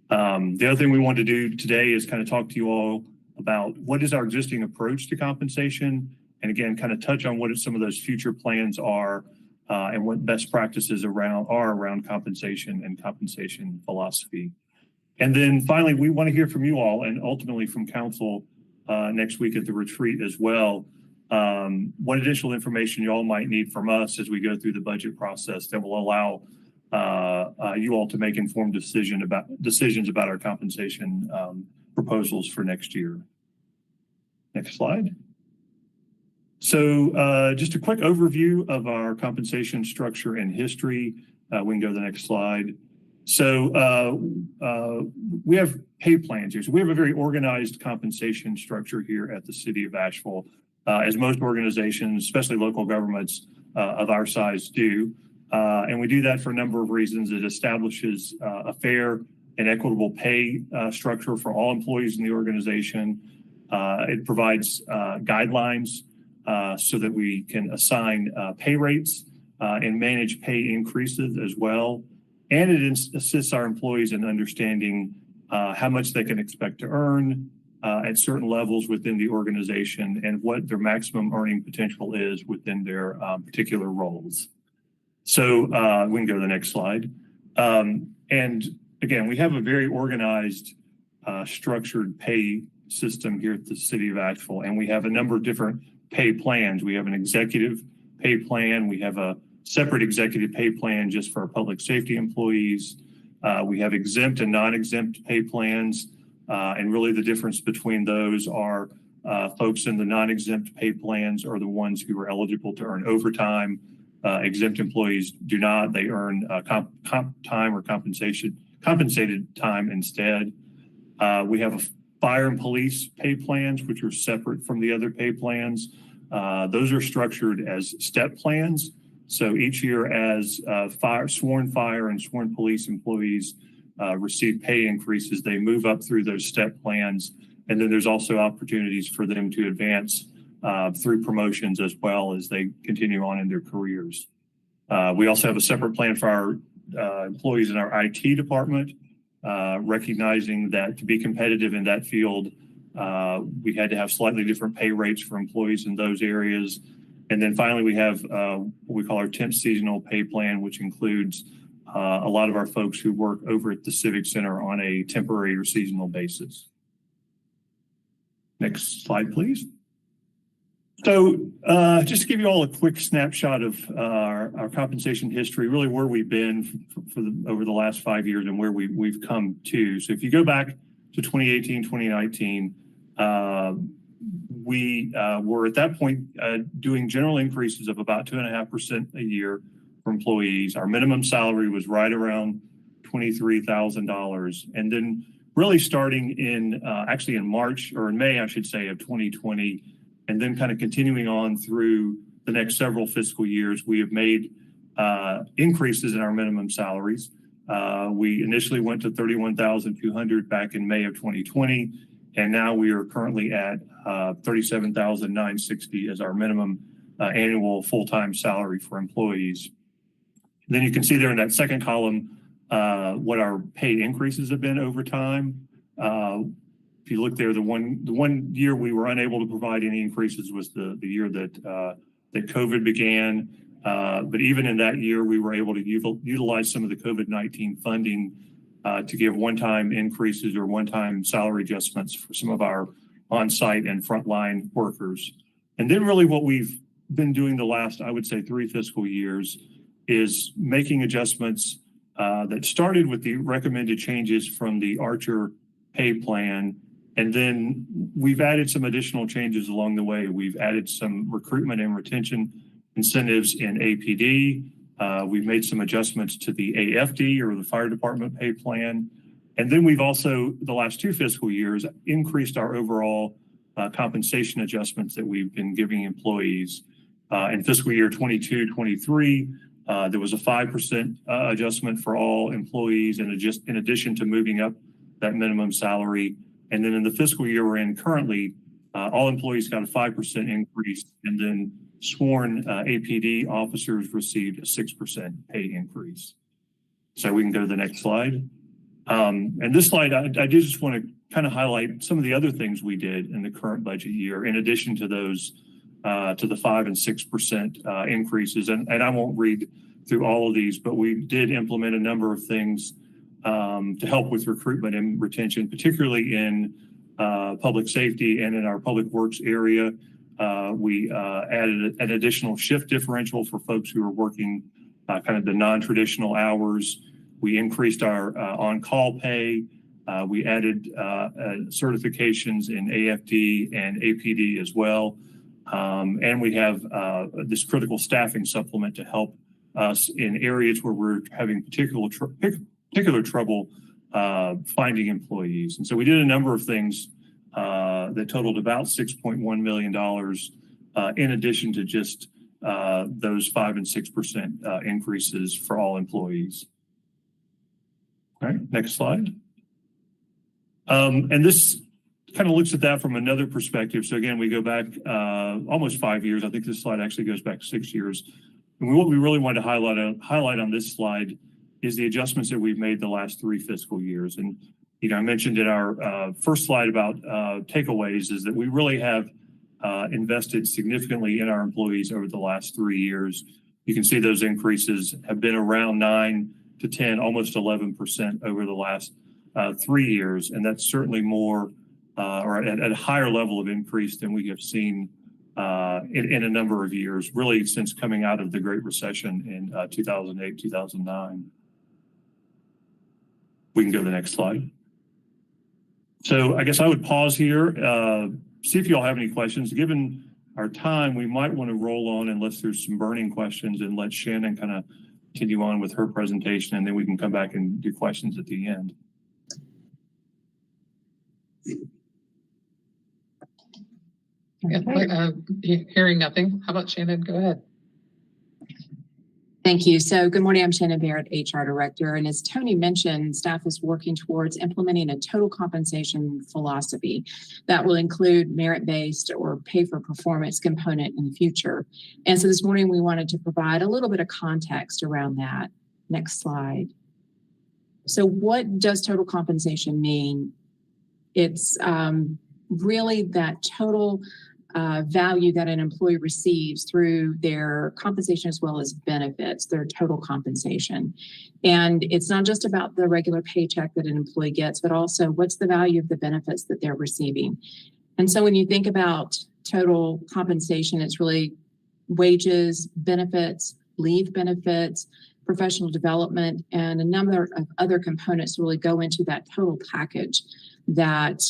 The other thing we want to do today is kind of talk to you all about what is our existing approach to compensation, and again, kind of touch on what some of those future plans are, and what best practices are around compensation and compensation philosophy. And then finally, we want to hear from you all, and ultimately from council next week at the retreat as well. What additional information you all might need from us as we go through the budget process that will allow you all to make informed decisions about our compensation proposals for next year. Next slide. So just a quick overview of our compensation structure and history. We can go to the next slide. So we have pay plans here. So we have a very organized compensation structure here at the city of Asheville, as most organizations, especially local governments of our size do. And we do that for a number of reasons. It establishes a fair and equitable pay structure for all employees in the organization. It provides guidelines so that we can assign pay rates and manage pay increases as well. And it assists our employees in understanding how much they can expect to earn at certain levels within the organization and what their maximum earning potential is within their particular roles. So we can go to the next slide. And again, we have a very organized, structured pay system here at the city of Asheville, and we have a number of different pay plans. We have an executive pay plan. We have a separate executive pay plan just for our public safety employees. We have exempt and non-exempt pay plans. And really the difference between those are folks in the non-exempt pay plans are the ones who are eligible to earn overtime. Exempt employees do not. They earn comp time or compensated time instead. We have fire and police pay plans, which are separate from the other pay plans. Those are structured as step plans. So each year as sworn fire and sworn police employees receive pay increases, they move up through those step plans. And then there's also opportunities for them to advance through promotions as well as they continue on in their careers. We also have a separate plan for our employees in our IT department, recognizing that to be competitive in that field, we had to have slightly different pay rates for employees in those areas. And then finally, we have what we call our temp seasonal pay plan, which includes a lot of our folks who work over at the Civic Center on a temporary or seasonal basis. Next slide, please. So just to give you all a quick snapshot of our compensation history, really where we've been over the last 5 years and where we've come to. So if you go back to 2018, 2019, we were at that point doing general increases of about 2.5% a year for employees. Our minimum salary was right around $23,000. And then really starting in actually in March or in May, I should say, of 2020, and then kind of continuing on through the next several fiscal years, we have made increases in our minimum salaries. We initially went to $31,200 back in May of 2020, and now we are currently at $37,960 as our minimum annual full-time salary for employees. And then you can see there in that second column what our pay increases have been over time. If you look there, the one year we were unable to provide any increases was the year that COVID began. But even in that year, we were able to utilize some of the COVID-19 funding to give one-time increases or one-time salary adjustments for some of our on-site and frontline workers. And then really what we've been doing the last, I would say, 3 fiscal years is making adjustments that started with the recommended changes from the Archer pay plan. And then we've added some additional changes along the way. We've added some recruitment and retention incentives in APD. We've made some adjustments to the AFD or the fire department pay plan. And then we've also, the last 2 fiscal years, increased our overall compensation adjustments that we've been giving employees. In fiscal year 22-23, there was a 5% adjustment for all employees in addition to moving up that minimum salary. And then in the fiscal year we're in currently, all employees got a 5% increase, and then sworn APD officers received a 6% pay increase. So we can go to the next slide. And this slide, I do just want to kind of highlight some of the other things we did in the current budget year, in addition to those, to the 5% and 6% increases. And I won't read through all of these, but we did implement a number of things to help with recruitment and retention, particularly in public safety and in our public works area. We added an additional shift differential for folks who are working kind of the non-traditional hours. We increased our on-call pay. We added certifications in AFD and APD as well. And we have this critical staffing supplement to help us in areas where we're having particular trouble finding employees. And so we did a number of things that totaled about $6.1 million in addition to just those 5% and 6% increases for all employees. All right, next slide. And this kind of looks at that from another perspective. So again, we go back almost 5 years. I think this slide actually goes back 6 years. And what we really wanted to highlight on this slide is the adjustments that we've made the last 3 fiscal years. And, you know, I mentioned in our first slide about takeaways is that we really have invested significantly in our employees over the last 3 years. You can see those increases have been around 9 to 10, almost 11% over the last 3 years. And that's certainly more or at a higher level of increase than we have seen in a number of years, really since coming out of the Great Recession in 2008, 2009. We can go to the next slide. So I guess I would pause here, see if you all have any questions. Given our time, we might want to roll on unless there's some burning questions and let Shannon kind of continue on with her presentation, and then we can come back and do questions at the end. Hearing nothing. How about Shannon? Go ahead. Thank you. So good morning. I'm Shannon Barrett, HR Director. And as Tony mentioned, staff is working towards implementing a total compensation philosophy that will include merit-based or pay-for-performance component in the future. And so this morning, we wanted to provide a little bit of context around that. Next slide. So what does total compensation mean? It's really that total value that an employee receives through their compensation as well as benefits, their total compensation. And it's not just about the regular paycheck that an employee gets, but also what's the value of the benefits that they're receiving. And so when you think about total compensation, it's really wages, benefits, leave benefits, professional development, and a number of other components really go into that total package that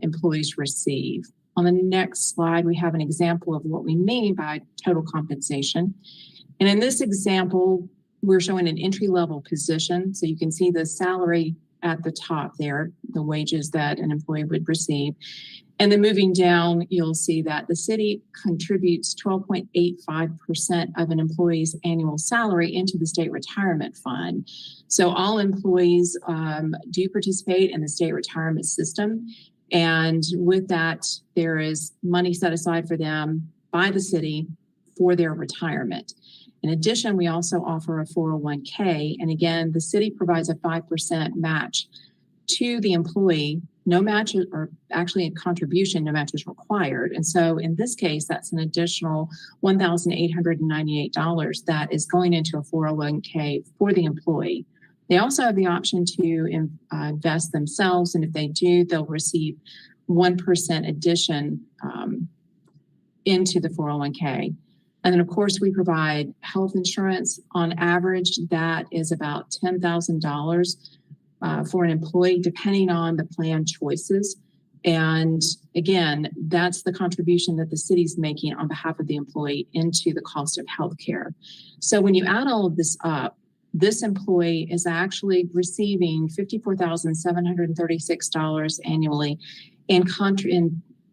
employees receive. On the next slide, we have an example of what we mean by total compensation. And in this example, we're showing an entry-level position. So you can see the salary at the top there, the wages that an employee would receive. And then moving down, you'll see that the city contributes 12.85% of an employee's annual salary into the state retirement fund. So all employees do participate in the state retirement system. And with that, there is money set aside for them by the city for their retirement. In addition, we also offer a 401k. And again, the city provides a 5% match to the employee. No match, or actually a contribution, no match is required. And so in this case, that's an additional $1,898 that is going into a 401k for the employee. They also have the option to invest themselves, and if they do, they'll receive 1% addition into the 401k. And then, of course, we provide health insurance. On average, that is about $10,000 for an employee, depending on the plan choices. And again, that's the contribution that the city's making on behalf of the employee into the cost of healthcare. So when you add all of this up, this employee is actually receiving $54,736 annually in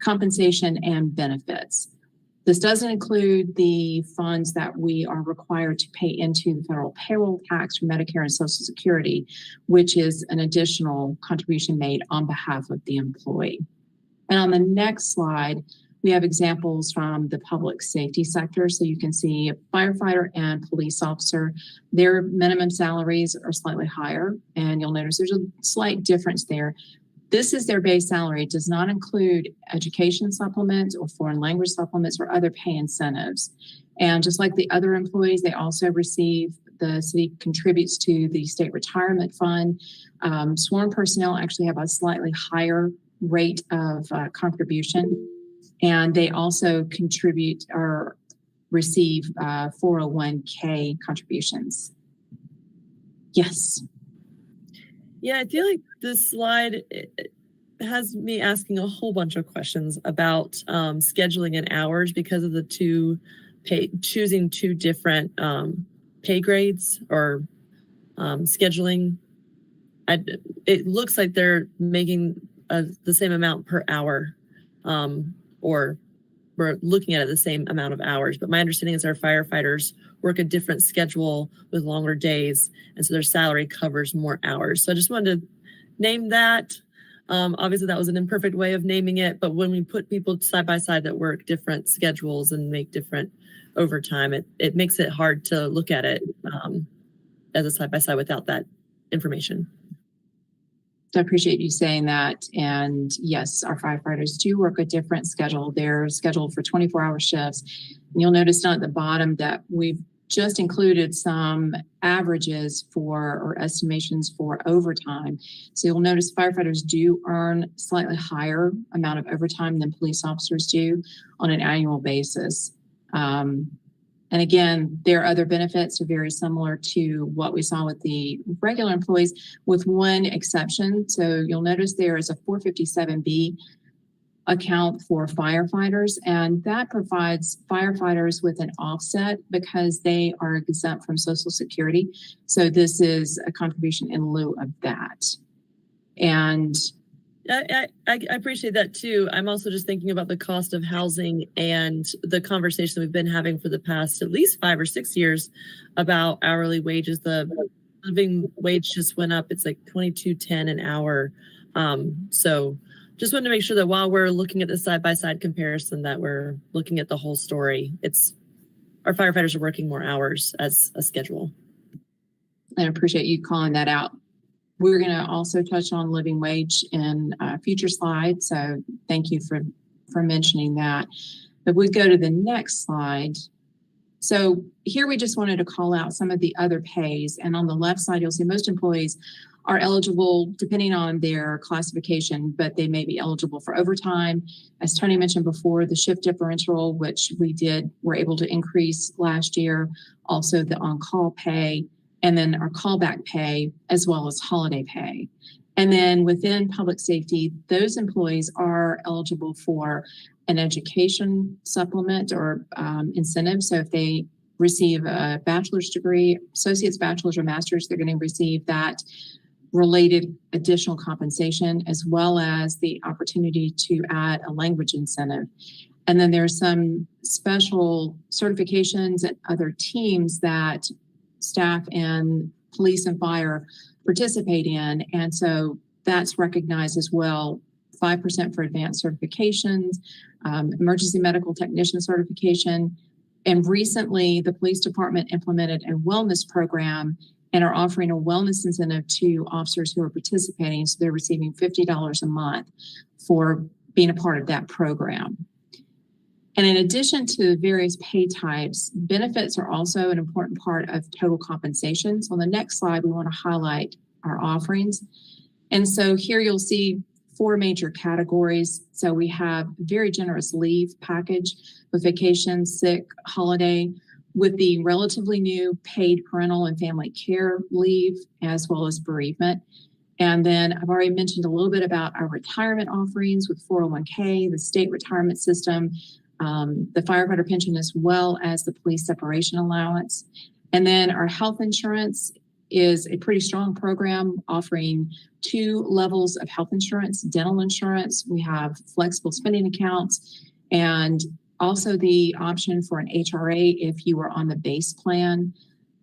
compensation and benefits. This doesn't include the funds that we are required to pay into the federal payroll tax for Medicare and Social Security, which is an additional contribution made on behalf of the employee. And on the next slide, We have examples from the public safety sector. So you can see a firefighter and police officer, their minimum salaries are slightly higher. And you'll notice there's a slight difference there. This is their base salary. It does not include education supplements or foreign language supplements or other pay incentives. And just like the other employees, they also receive, the city contributes to the state retirement fund. Sworn personnel actually have a slightly higher rate of contribution. And they also contribute or receive 401k contributions. Yes. Yeah, I feel like this slide has me asking a whole bunch of questions about scheduling and hours because of the choosing two different pay grades or scheduling. It looks like they're making the same amount per hour, or we're looking at it the same amount of hours. But my understanding is our firefighters work a different schedule with longer days, and so their salary covers more hours. So I just wanted to name that. Obviously, that was an imperfect way of naming it, but when we put people side by side that work different schedules and make different overtime, it makes it hard to look at it as a side by side without that information. I appreciate you saying that. And yes, our firefighters do work a different schedule. They're scheduled for 24-hour shifts. And you'll notice down at the bottom that we've just included some averages or estimations for overtime. So you'll notice firefighters do earn slightly higher amount of overtime than police officers do on an annual basis. And again, their other benefits are very similar to what we saw with the regular employees, with one exception. So you'll notice there is a 457B account for firefighters, and that provides firefighters with an offset because they are exempt from Social Security. So this is a contribution in lieu of that. And I appreciate that too. I'm also just thinking about the cost of housing and the conversation we've been having for the past at least 5 or 6 years about hourly wages. The living wage just went up. It's like $22.10 an hour. So just wanted to make sure that while we're looking at the side-by-side comparison, that we're looking at the whole story. It's our firefighters are working more hours as a schedule. I appreciate you calling that out. We're going to also touch on living wage in future slides. So thank you for mentioning that. But we go to the next slide. So here we just wanted to call out some of the other pays. And on the left side, you'll see most employees are eligible depending on their classification, but they may be eligible for overtime. As Tony mentioned before, the shift differential, which we're able to increase last year, also the on-call pay, and then our callback pay, as well as holiday pay. And then within public safety, those employees are eligible for an education supplement or incentive. So if they receive a bachelor's degree, associate's, bachelor's, or master's, they're going to receive that related additional compensation, as well as the opportunity to add a language incentive. And then there's some special certifications and other teams that staff and police and fire participate in. And so that's recognized as well. 5% for advanced certifications, emergency medical technician certification. And recently the police department implemented a wellness program and are offering a wellness incentive to officers who are participating. So they're receiving $50 a month for being a part of that program. And in addition to various pay types, benefits are also an important part of total compensation. So on the next slide, we want to highlight our offerings. And so here you'll see 4 major categories. So we have a very generous leave package with vacation, sick, holiday, with the relatively new paid parental and family care leave, as well as bereavement. And then I've already mentioned a little bit about our retirement offerings with 401k, the state retirement system, the firefighter pension, as well as the police separation allowance. And then our health insurance is a pretty strong program offering 2 levels of health insurance, dental insurance. We have flexible spending accounts and also the option for an HRA if you are on the base plan.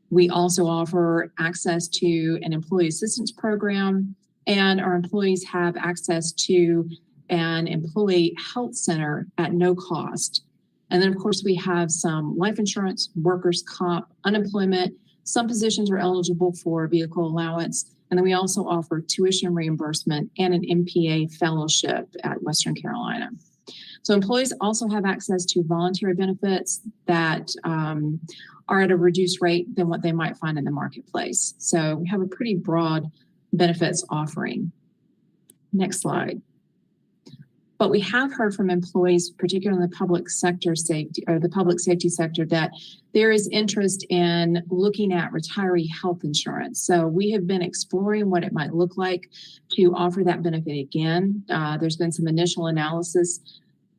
We also offer access to an employee assistance program, and our employees have access to an employee health center at no cost. And then, of course, we have some life insurance, workers' comp, unemployment. Some positions are eligible for vehicle allowance. And then we also offer tuition reimbursement and an MPA fellowship at Western Carolina. So employees also have access to voluntary benefits that are at a reduced rate than what they might find in the marketplace. So we have a pretty broad benefits offering. Next slide. But we have heard from employees, particularly in the public sector safety or the public safety sector, that there is interest in looking at retiree health insurance. So we have been exploring what it might look like to offer that benefit again. There's been some initial analysis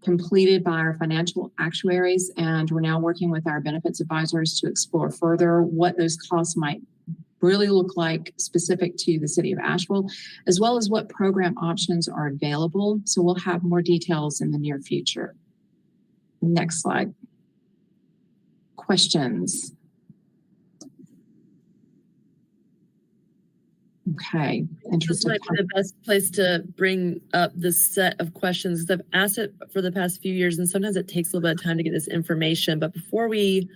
completed by our financial actuaries, and we're now working with our benefits advisors to explore further what those costs might really look like specific to the city of Asheville, as well as what program options are available. So we'll have more details in the near future. Next slide. Questions? Okay. This might be the best place to bring up this set of questions. I've asked it for the past few years, and sometimes it takes a little bit of time to get this information. But before we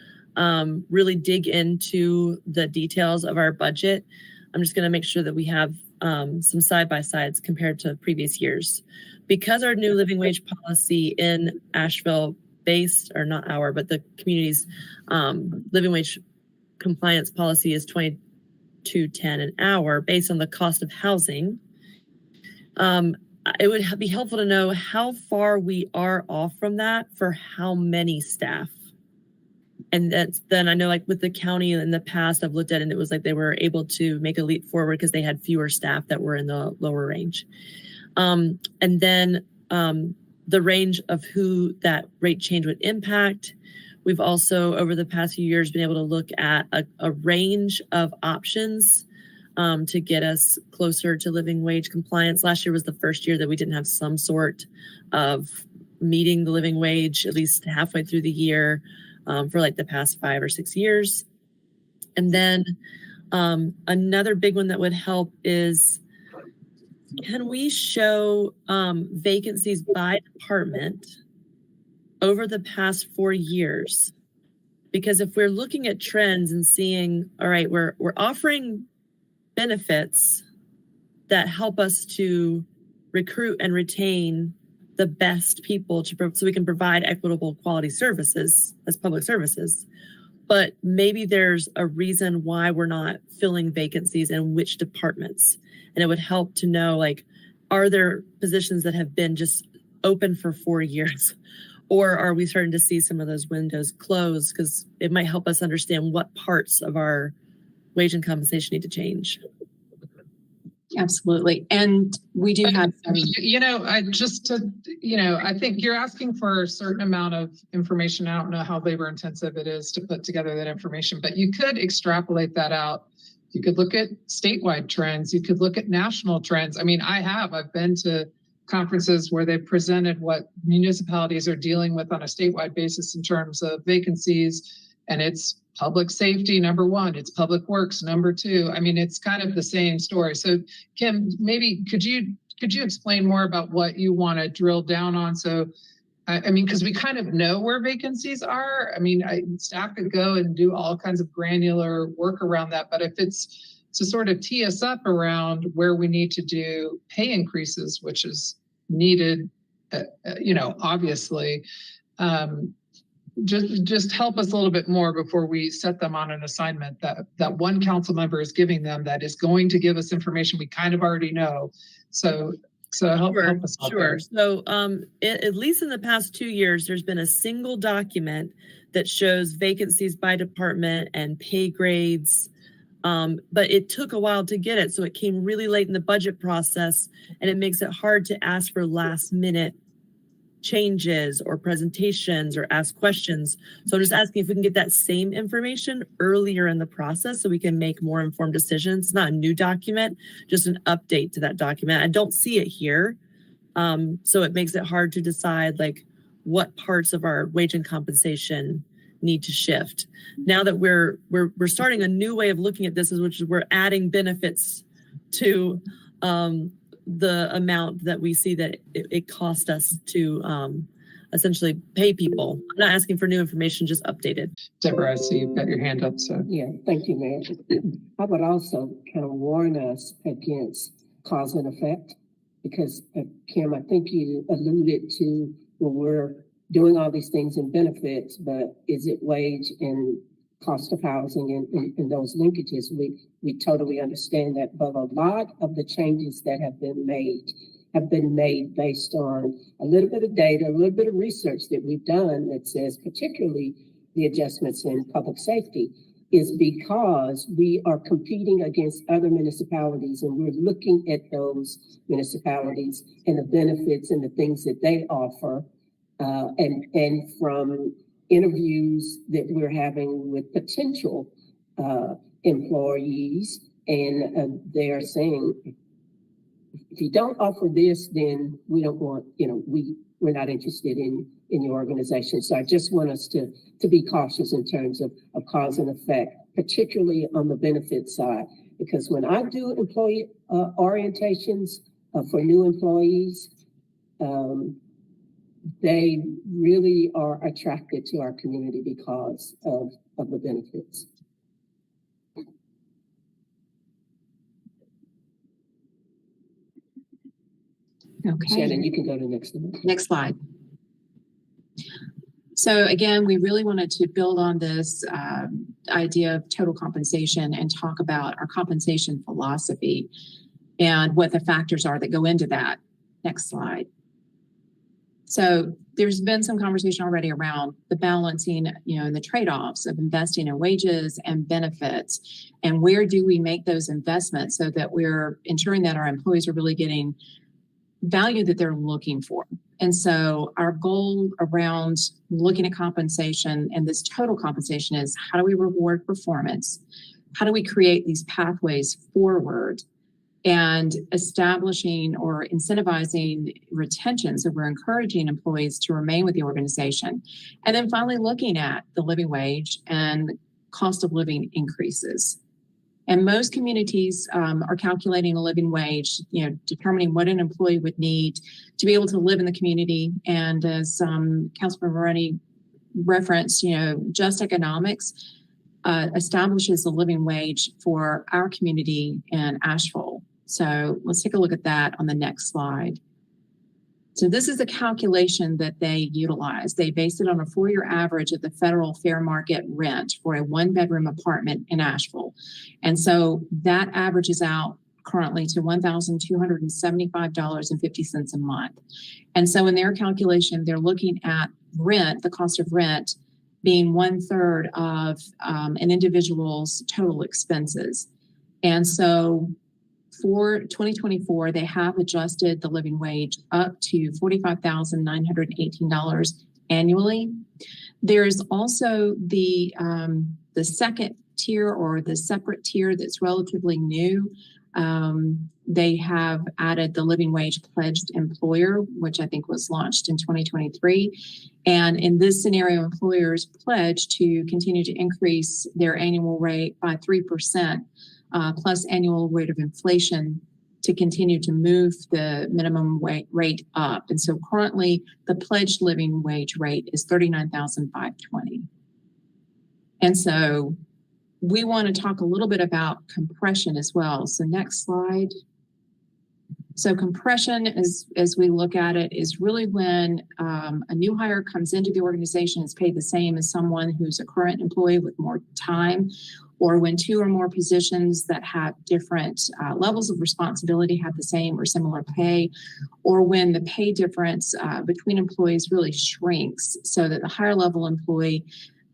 really dig into the details of our budget, I'm just going to make sure that we have some side-by-sides compared to previous years. Because our new living wage policy in Asheville based, or not our, but the community's living wage compliance policy is $22.10 an hour based on the cost of housing. It would be helpful to know how far we are off from that for how many staff. And then I know, like with the county in the past, I've looked at it and it was like they were able to make a leap forward because they had fewer staff that were in the lower range. And then the range of who that rate change would impact. We've also, over the past few years, been able to look at a range of options to get us closer to living wage compliance. Last year was the first year that we didn't have some sort of meeting the living wage, at least halfway through the year. For like the past 5 or 6 years. And then another big one that would help is, can we show vacancies by department over the past 4 years? Because if we're looking at trends and seeing, all right, we're offering benefits that help us to recruit and retain the best people so we can provide equitable quality services as public services. But maybe there's a reason why we're not filling vacancies in which departments. And it would help to know, like, are there positions that have been just open for 4 years? Or are we starting to see some of those windows close? Because it might help us understand what parts of our wage and compensation need to change. Absolutely. And we do have, I think you're asking for a certain amount of information. I don't know how labor intensive it is to put together that information, but you could extrapolate that out. You could look at statewide trends. You could look at national trends. I mean, I've been to conferences where they presented what municipalities are dealing with on a statewide basis in terms of vacancies, and it's public safety, number one, it's public works, number two. I mean, it's kind of the same story. So Kim, maybe could you explain more about what you want to drill down on? So, I mean, because we kind of know where vacancies are. I mean, staff could go and do all kinds of granular work around that, but if it's to sort of tee us up around where we need to do pay increases, which is needed, obviously, just help us a little bit more before we set them on an assignment that one council member is giving them that is going to give us information we kind of already know. So help us out there. So at least in the past 2 years, there's been a single document that shows vacancies by department and pay grades. But it took a while to get it. So it came really late in the budget process, and it makes it hard to ask for last minute changes or presentations or ask questions. So I'm just asking if we can get that same information earlier in the process so we can make more informed decisions. It's not a new document, just an update to that document. I don't see it here. So it makes it hard to decide like what parts of our wage and compensation need to shift. Now that we're starting a new way of looking at this, which is we're adding benefits to the amount that we see that it cost us to essentially pay people. I'm not asking for new information, just updated. Deborah, I see you've got your hand up, so. Yeah, thank you, Mayor. I would also kind of warn us against cause and effect, because Kim, I think you alluded to, well, we're doing all these things in benefits, but is it wage and cost of housing and those linkages? We totally understand that, but a lot of the changes that have been made based on a little bit of data, a little bit of research that we've done that says, particularly the adjustments in public safety, is because we are competing against other municipalities, and we're looking at those municipalities and the benefits and the things that they offer. And from interviews that we're having with potential employees, and they're saying, if you don't offer this, then we don't want, we're not interested in your organization. So I just want us to be cautious in terms of cause and effect, particularly on the benefit side, because when I do employee orientations for new employees, they really are attracted to our community because of the benefits. Okay. Shannon, you can go to the next one. Next slide. So again, we really wanted to build on this idea of total compensation and talk about our compensation philosophy and what the factors are that go into that. Next slide. So there's been some conversation already around the balancing, and the trade-offs of investing in wages and benefits, and where do we make those investments so that we're ensuring that our employees are really getting value that they're looking for. And so our goal around looking at compensation and this total compensation is, how do we reward performance? How do we create these pathways forward and establishing or incentivizing retention? So we're encouraging employees to remain with the organization. And then finally looking at the living wage and cost of living increases. And most communities are calculating a living wage, determining what an employee would need to be able to live in the community. And as Councilman Moretti referenced, Just Economics establishes a living wage for our community in Asheville. So let's take a look at that on the next slide. So this is a calculation that they utilize. They base it on a 4-year average of the federal fair market rent for a 1-bedroom apartment in Asheville. And so that averages out currently to $1,275.50 a month. And so in their calculation, they're looking at rent, the cost of rent, being 1/3 of an individual's total expenses. And so for 2024, they have adjusted the living wage up to $45,918 annually. There's also the second tier, or the separate tier, that's relatively new. They have added the living wage pledged employer, which I think was launched in 2023. And in this scenario, employers pledge to continue to increase their annual rate by 3%. Plus annual rate of inflation to continue to move the minimum rate up. And so currently the pledged living wage rate is $39,520. And so we want to talk a little bit about compression as well. So next slide. So compression, as we look at it, is really when a new hire comes into the organization, is paid the same as someone who's a current employee with more time, or when 2 or more positions that have different levels of responsibility have the same or similar pay, or when the pay difference between employees really shrinks so that the higher level employee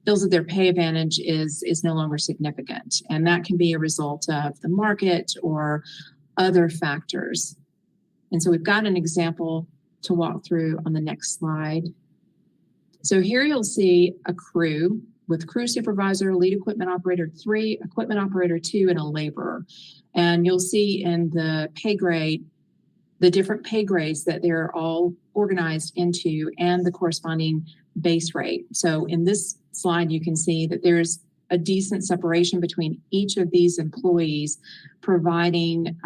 feels that their pay advantage is no longer significant. And that can be a result of the market or other factors. And so we've got an example to walk through on the next slide. So here you'll see a crew with crew supervisor, lead equipment operator 3, equipment operator 2, and a laborer. And you'll see in the pay grade, the different pay grades that they're all organized into and the corresponding base rate. So in this slide, you can see that there's a decent separation between each of these employees, providing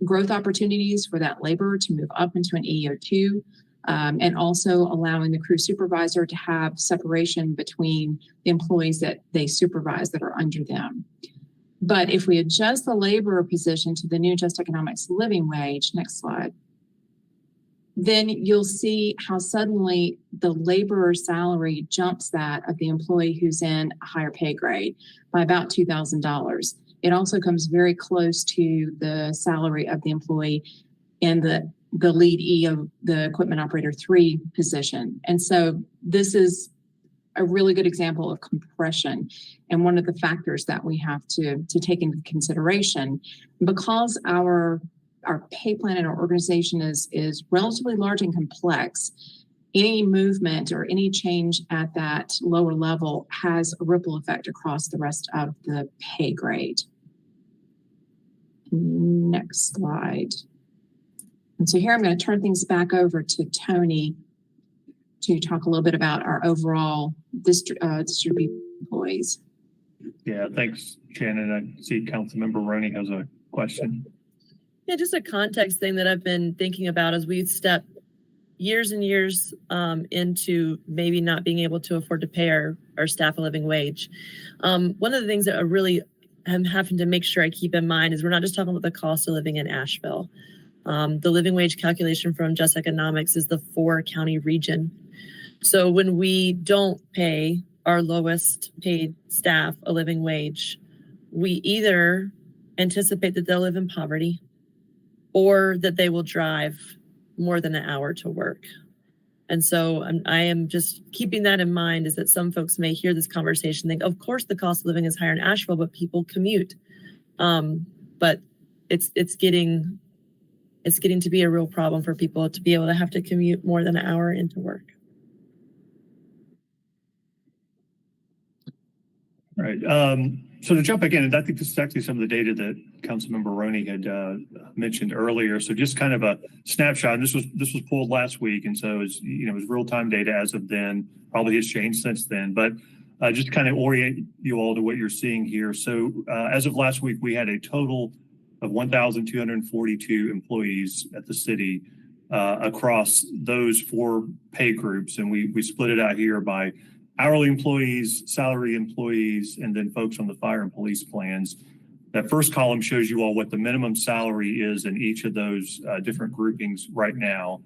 growth opportunities for that laborer to move up into an EEO2, and also allowing the crew supervisor to have separation between the employees that they supervise that are under them. But if we adjust the laborer position to the new just economics living wage, next slide, then you'll see how suddenly the laborer salary jumps that of the employee who's in a higher pay grade by about $2,000. It also comes very close to the salary of the employee in the lead E of the equipment operator 3 position. And so this is a really good example of compression and one of the factors that we have to take into consideration. Because our pay plan and our organization is relatively large and complex, any movement or any change at that lower level has a ripple effect across the rest of the pay grade. Next slide. And so here I'm going to turn things back over to Tony to talk a little bit about our overall distributed employees. Yeah, thanks, Shannon. I see Councilmember Roney has a question. Yeah, just a context thing that I've been thinking about as we step years and years into maybe not being able to afford to pay our staff a living wage. One of the things that I really am having to make sure I keep in mind is we're not just talking about the cost of living in Asheville. The living wage calculation from Just Economics is the 4-county region. So when we don't pay our lowest paid staff a living wage, we either anticipate that they'll live in poverty or that they will drive more than an hour to work. And so I am just keeping that in mind, is that some folks may hear this conversation and think, of course, the cost of living is higher in Asheville, but people commute. But it's getting to be a real problem for people to be able to have to commute more than an hour into work. All right. So to jump back in, and I think this is actually some of the data that Councilmember Roney had mentioned earlier. So just kind of a snapshot. And this was pulled last week, and so it's, it was real time data as of then. Probably has changed since then, but just to kind of orient you all to what you're seeing here. So as of last week, we had a total of 1,242 employees at the city across those 4 pay groups, and we split it out here by hourly employees, salary employees, and then folks on the fire and police plans. That first column shows you all what the minimum salary is in each of those different groupings right now.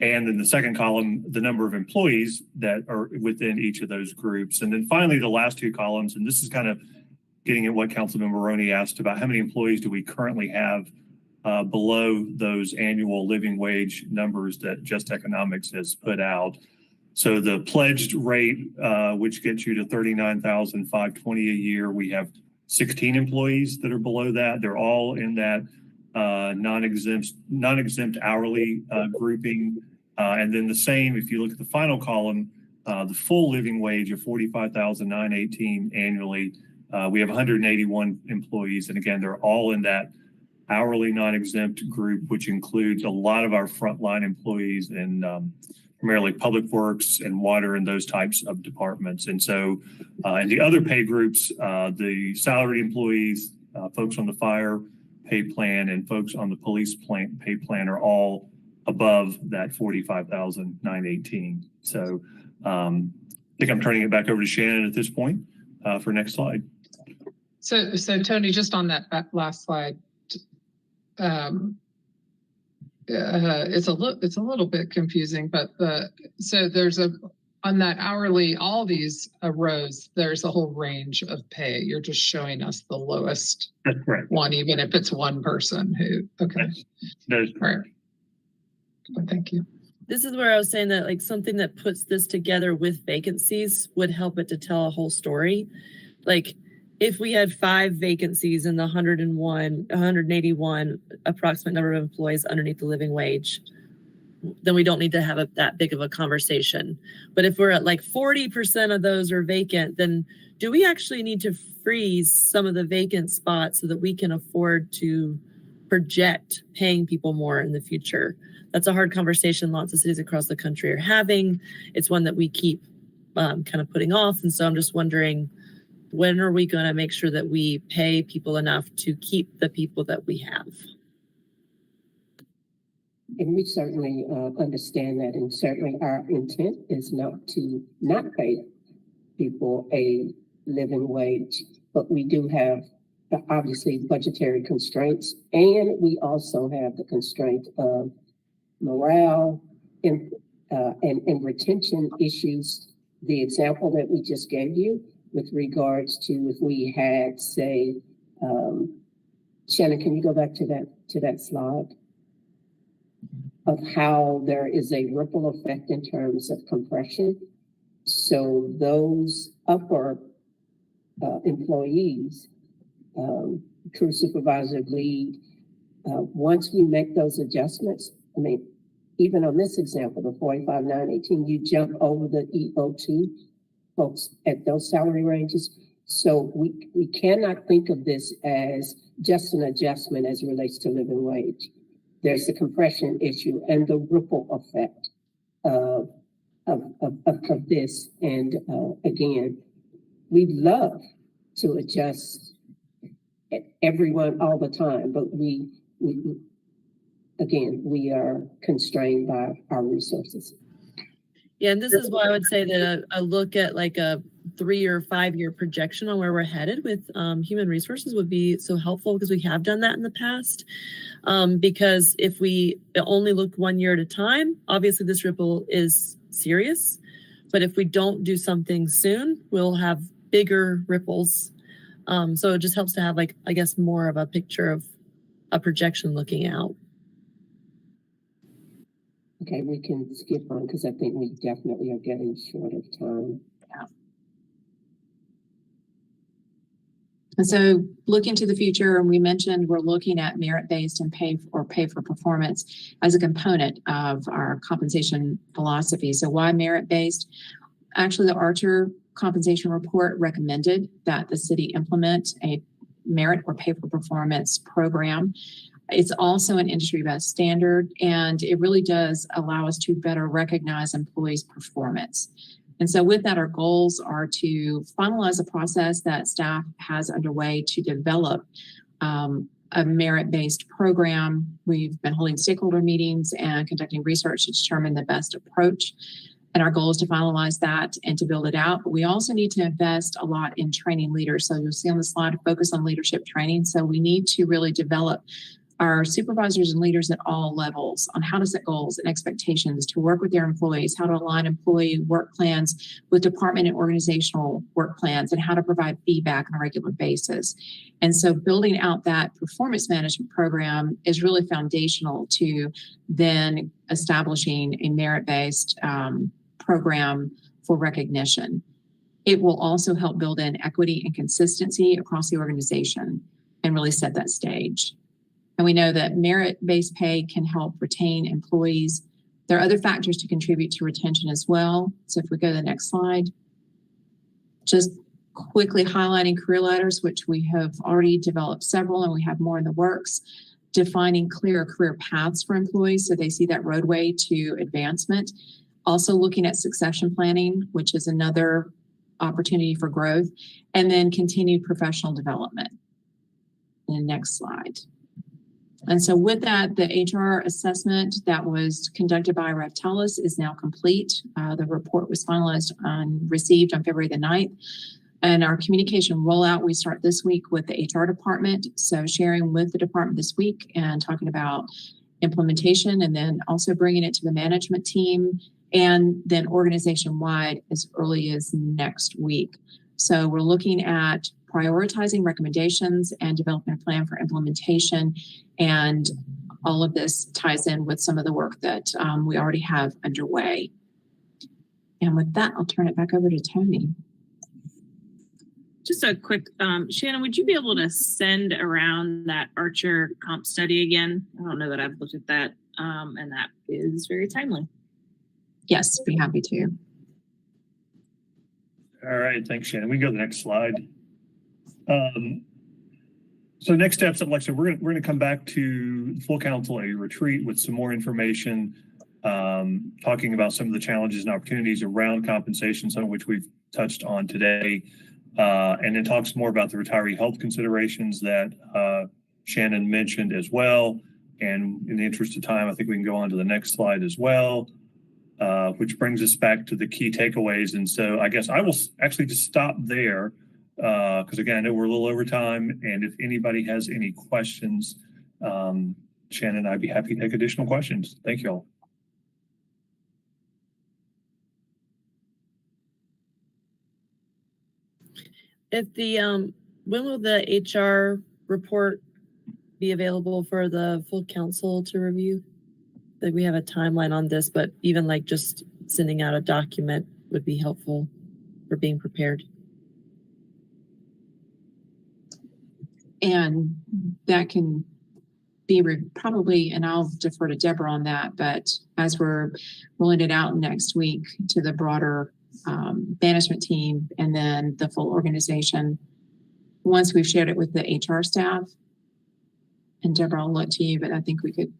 And then the second column, the number of employees that are within each of those groups. And then finally, the last 2 columns, and this is kind of getting at what Councilmember Roney asked about, how many employees do we currently have below those annual living wage numbers that Just Economics has put out. So the pledged rate, which gets you to $39,520 a year, we have 16 employees that are below that. They're all in that non-exempt hourly grouping. And then the same, if you look at the final column, the full living wage of $45,918 annually, we have 181 employees. And again, they're all in that hourly non-exempt group, which includes a lot of our frontline employees and primarily public works and water and those types of departments. And so in the other pay groups, the salary employees, folks on the fire pay plan, and folks on the police pay plan are all above that 45,918. So I think I'm turning it back over to Shannon at this point for next slide. So Tony, just on that last slide, it's a little bit confusing, but so there's on that hourly, all these rows, there's a whole range of pay. You're just showing us the lowest one, even if it's one person who, okay. That is correct. Well, thank you. This is where I was saying that like something that puts this together with vacancies would help it to tell a whole story. Like if we had 5 vacancies in the 181 approximate number of employees underneath the living wage, then we don't need to have that big of a conversation. But if we're at like 40% of those are vacant, then do we actually need to freeze some of the vacant spots so that we can afford to project paying people more in the future? That's a hard conversation lots of cities across the country are having. It's one that we keep kind of putting off. And so I'm just wondering, when are we going to make sure that we pay people enough to keep the people that we have? And we certainly understand that, and certainly our intent is not to not pay people a living wage, but we do have obviously budgetary constraints, and we also have the constraint of morale and retention issues. The example that we just gave you with regards to if we had, say, Shannon, can you go back to that slide of how there is a ripple effect in terms of compression? So those upper employees, crew supervisor, lead, once we make those adjustments, I mean, even on this example, the 45,918, you jump over the EO2 folks at those salary ranges. So we cannot think of this as just an adjustment as it relates to living wage. There's the compression issue and the ripple effect of this. And again, we'd love to adjust everyone all the time, but we are constrained by our resources. Yeah, and this is why I would say that a look at like a 3 or 5 year projection on where we're headed with human resources would be so helpful, because we have done that in the past. Because if we only look 1 year at a time, obviously this ripple is serious. But if we don't do something soon, we'll have bigger ripples. So it just helps to have, like, I guess, more of a picture of a projection looking out. Okay, we can skip on because I think we definitely are getting short of time. Yeah. And so looking to the future, and we mentioned we're looking at merit-based and pay for performance as a component of our compensation philosophy. So why merit-based? Actually, the Archer compensation report recommended that the city implement a merit or pay for performance program. It's also an industry-best standard, and it really does allow us to better recognize employees' performance. And so with that, our goals are to finalize a process that staff has underway to develop a merit-based program. We've been holding stakeholder meetings and conducting research to determine the best approach. And our goal is to finalize that and to build it out. But we also need to invest a lot in training leaders. So you'll see on the slide, focus on leadership training. So we need to really develop our supervisors and leaders at all levels on how to set goals and expectations, to work with their employees, how to align employee work plans with department and organizational work plans, and how to provide feedback on a regular basis. And so building out that performance management program is really foundational to then establishing a merit-based program for recognition. It will also help build in equity and consistency across the organization and really set that stage. And we know that merit-based pay can help retain employees. There are other factors to contribute to retention as well. So if we go to the next slide, just quickly highlighting career ladders, which we have already developed several and we have more in the works, defining clear career paths for employees so they see that roadway to advancement. Also looking at succession planning, which is another opportunity for growth, and then continued professional development. And the next slide. And so with that, the HR assessment that was conducted by Raftalis is now complete. The report was finalized and received on February the 9th. And our communication rollout, we start this week with the HR department. So sharing with the department this week and talking about implementation, and then also bringing it to the management team, and then organization-wide as early as next week. So we're looking at prioritizing recommendations and developing a plan for implementation. And all of this ties in with some of the work that we already have underway. And with that, I'll turn it back over to Tony. Just a quick, Shannon, would you be able to send around that Archer comp study again? I don't know that I've looked at that, and that is very timely. Yes, be happy to. All right, thanks, Shannon. We can go to the next slide. So next steps, like I said, we're gonna come back to full council, a retreat with some more information, talking about some of the challenges and opportunities around compensation, some of which we've touched on today, and then talks more about the retiree health considerations that Shannon mentioned as well. And in the interest of time, I think we can go on to the next slide as well, which brings us back to the key takeaways. And so I guess I will actually just stop there because again, I know we're a little over time. And if anybody has any questions, Shannon and I'd be happy to take additional questions. Thank you all. If the when will the HR report be available for the full council to review? Like we have a timeline on this, but even like just sending out a document would be helpful for being prepared. And that can be probably, and I'll defer to Deborah on that, but as we're rolling it out next week to the broader management team and then the full organization, once we've shared it with the HR staff, and Deborah, I'll look to you, but I think we could.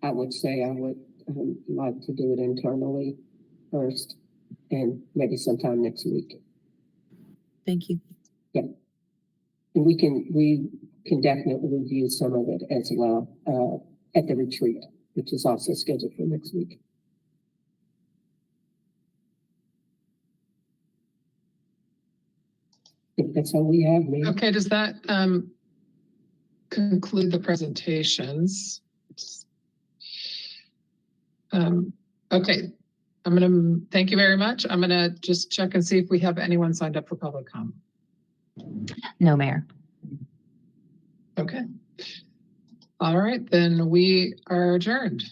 I would say I would like to do it internally first and maybe sometime next week. Thank you. Yeah. And we can definitely review some of it as well at the retreat, which is also scheduled for next week. I think that's all we have, man. Okay, does that conclude the presentations? Okay, I'm gonna thank you very much. I'm gonna just check and see if we have anyone signed up for public comment. No, Mayor. Okay. All right, then we are adjourned.